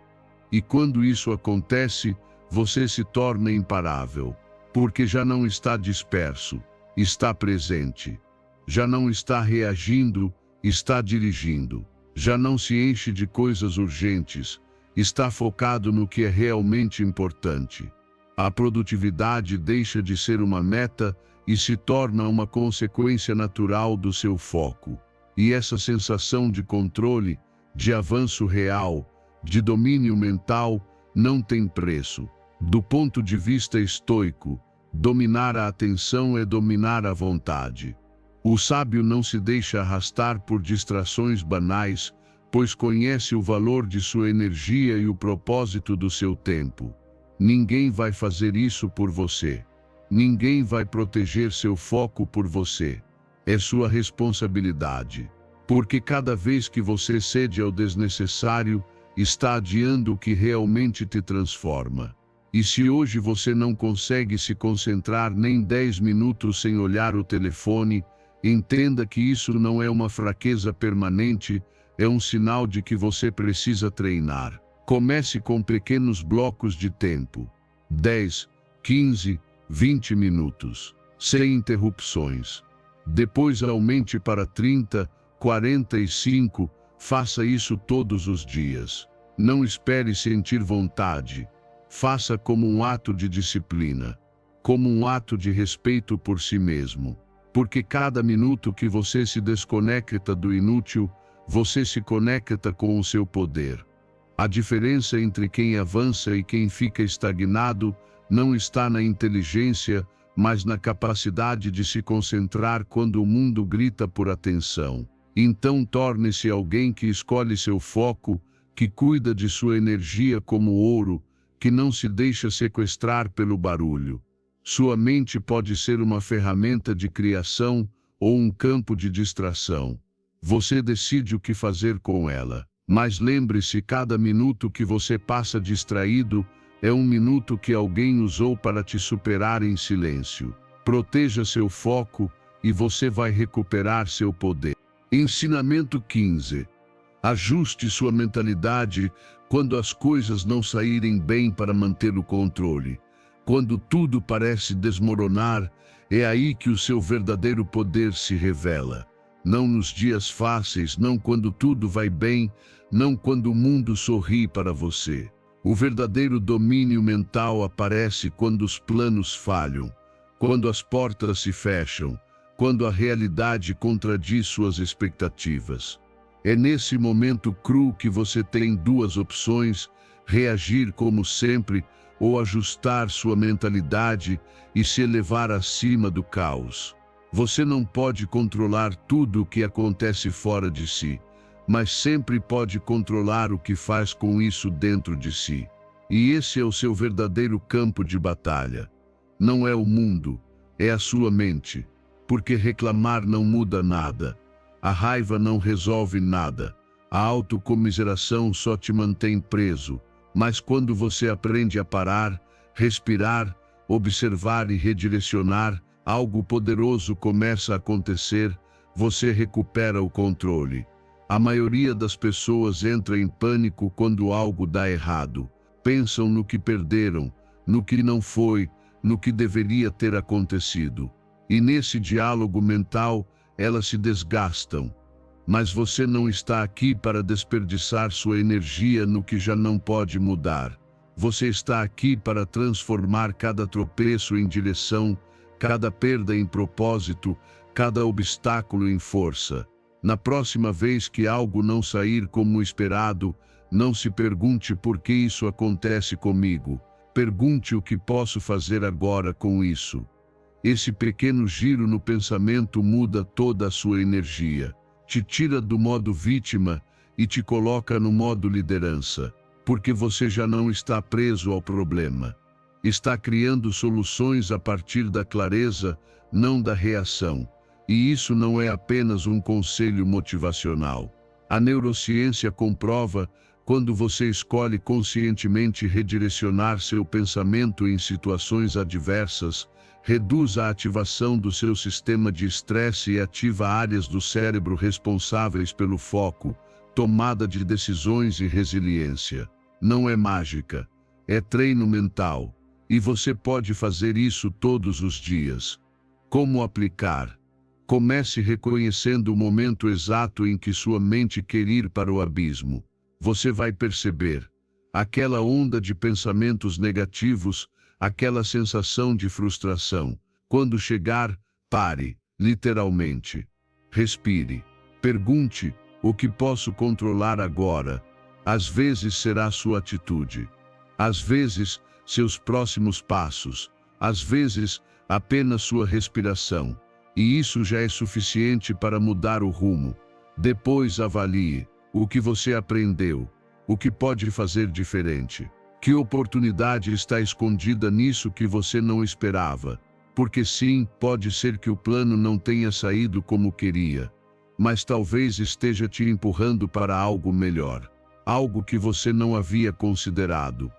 E quando isso acontece, você se torna imparável, porque já não está disperso, está presente. Já não está reagindo, está dirigindo. Já não se enche de coisas urgentes, está focado no que é realmente importante. A produtividade deixa de ser uma meta e se torna uma consequência natural do seu foco. E essa sensação de controle, de avanço real, de domínio mental, não tem preço. Do ponto de vista estoico, dominar a atenção é dominar a vontade. O sábio não se deixa arrastar por distrações banais, pois conhece o valor de sua energia e o propósito do seu tempo. Ninguém vai fazer isso por você. Ninguém vai proteger seu foco por você. É sua responsabilidade. Porque cada vez que você cede ao desnecessário, está adiando o que realmente te transforma. E se hoje você não consegue se concentrar nem 10 minutos sem olhar o telefone, entenda que isso não é uma fraqueza permanente, é um sinal de que você precisa treinar. Comece com pequenos blocos de tempo. 10, 15, 20 minutos, sem interrupções. Depois aumente para 30, 45, faça isso todos os dias. Não espere sentir vontade. Faça como um ato de disciplina, como um ato de respeito por si mesmo. Porque cada minuto que você se desconecta do inútil, você se conecta com o seu poder. A diferença entre quem avança e quem fica estagnado não está na inteligência, mas na capacidade de se concentrar quando o mundo grita por atenção. Então torne-se alguém que escolhe seu foco, que cuida de sua energia como ouro, que não se deixa sequestrar pelo barulho. Sua mente pode ser uma ferramenta de criação ou um campo de distração. Você decide o que fazer com ela. Mas lembre-se, cada minuto que você passa distraído é um minuto que alguém usou para te superar em silêncio. Proteja seu foco e você vai recuperar seu poder. Ensinamento 15. Ajuste sua mentalidade quando as coisas não saírem bem para manter o controle. Quando tudo parece desmoronar, é aí que o seu verdadeiro poder se revela. Não nos dias fáceis, não quando tudo vai bem, não quando o mundo sorri para você. O verdadeiro domínio mental aparece quando os planos falham, quando as portas se fecham, quando a realidade contradiz suas expectativas. É nesse momento cru que você tem duas opções: reagir como sempre ou ajustar sua mentalidade e se elevar acima do caos. Você não pode controlar tudo o que acontece fora de si, mas sempre pode controlar o que faz com isso dentro de si. E esse é o seu verdadeiro campo de batalha. Não é o mundo, é a sua mente. Porque reclamar não muda nada. A raiva não resolve nada. A autocomiseração só te mantém preso. Mas quando você aprende a parar, respirar, observar e redirecionar, algo poderoso começa a acontecer, você recupera o controle. A maioria das pessoas entra em pânico quando algo dá errado. Pensam no que perderam, no que não foi, no que deveria ter acontecido. E nesse diálogo mental, elas se desgastam. Mas você não está aqui para desperdiçar sua energia no que já não pode mudar. Você está aqui para transformar cada tropeço em direção, cada perda em propósito, cada obstáculo em força. Na próxima vez que algo não sair como esperado, não se pergunte por que isso acontece comigo. Pergunte o que posso fazer agora com isso. Esse pequeno giro no pensamento muda toda a sua energia, te tira do modo vítima e te coloca no modo liderança, porque você já não está preso ao problema. Está criando soluções a partir da clareza, não da reação. E isso não é apenas um conselho motivacional. A neurociência comprova, quando você escolhe conscientemente redirecionar seu pensamento em situações adversas, reduz a ativação do seu sistema de estresse e ativa áreas do cérebro responsáveis pelo foco, tomada de decisões e resiliência. Não é mágica, é treino mental, e você pode fazer isso todos os dias. Como aplicar? Comece reconhecendo o momento exato em que sua mente quer ir para o abismo. Você vai perceber aquela onda de pensamentos negativos, aquela sensação de frustração. Quando chegar, pare, literalmente. Respire. Pergunte: o que posso controlar agora? Às vezes será sua atitude. Às vezes, seus próximos passos. Às vezes, apenas sua respiração. E isso já é suficiente para mudar o rumo. Depois avalie o que você aprendeu, o que pode fazer diferente. Que oportunidade está escondida nisso que você não esperava? Porque sim, pode ser que o plano não tenha saído como queria, mas talvez esteja te empurrando para algo melhor, algo que você não havia considerado.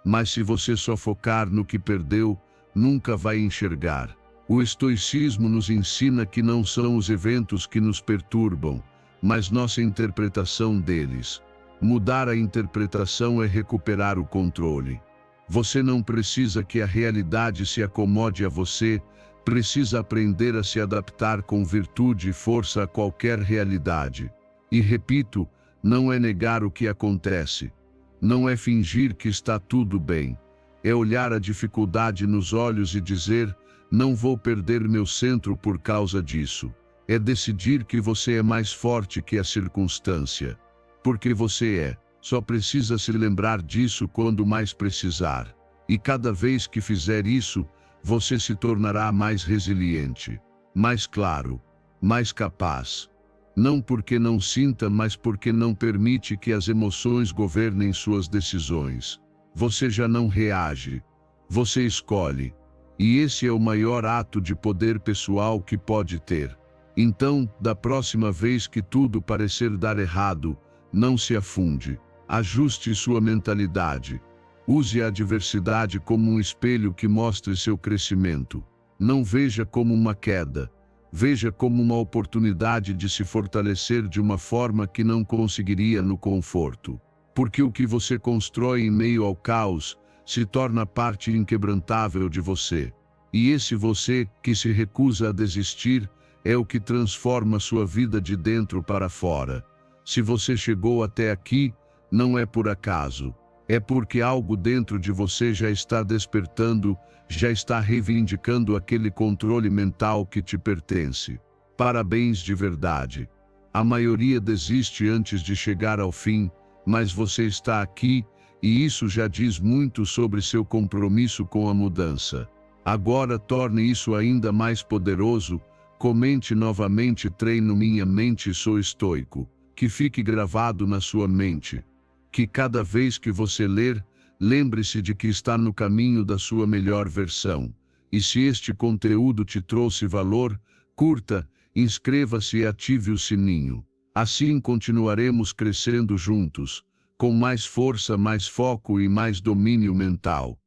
Mas se você só focar no que perdeu, nunca vai enxergar. O estoicismo nos ensina que não são os eventos que nos perturbam, mas nossa interpretação deles. Mudar a interpretação é recuperar o controle. Você não precisa que a realidade se acomode a você, precisa aprender a se adaptar com virtude e força a qualquer realidade. E repito, não é negar o que acontece. Não é fingir que está tudo bem. É olhar a dificuldade nos olhos e dizer: não vou perder meu centro por causa disso. É decidir que você é mais forte que a circunstância. Porque você é, só precisa se lembrar disso quando mais precisar. E cada vez que fizer isso, você se tornará mais resiliente, mais claro, mais capaz. Não porque não sinta, mas porque não permite que as emoções governem suas decisões. Você já não reage, você escolhe. E esse é o maior ato de poder pessoal que pode ter. Então, da próxima vez que tudo parecer dar errado, não se afunde. Ajuste sua mentalidade. Use a adversidade como um espelho que mostre seu crescimento. Não veja como uma queda. Veja como uma oportunidade de se fortalecer de uma forma que não conseguiria no conforto. Porque o que você constrói em meio ao caos se torna parte inquebrantável de você. E esse você, que se recusa a desistir, é o que transforma sua vida de dentro para fora. Se você chegou até aqui, não é por acaso. É porque algo dentro de você já está despertando, já está reivindicando aquele controle mental que te pertence. Parabéns de verdade. A maioria desiste antes de chegar ao fim, mas você está aqui, e isso já diz muito sobre seu compromisso com a mudança. Agora torne isso ainda mais poderoso. Comente novamente: treino minha mente e sou estoico. Que fique gravado na sua mente. Que cada vez que você ler, lembre-se de que está no caminho da sua melhor versão. E se este conteúdo te trouxe valor, curta, inscreva-se e ative o sininho. Assim continuaremos crescendo juntos, com mais força, mais foco e mais domínio mental.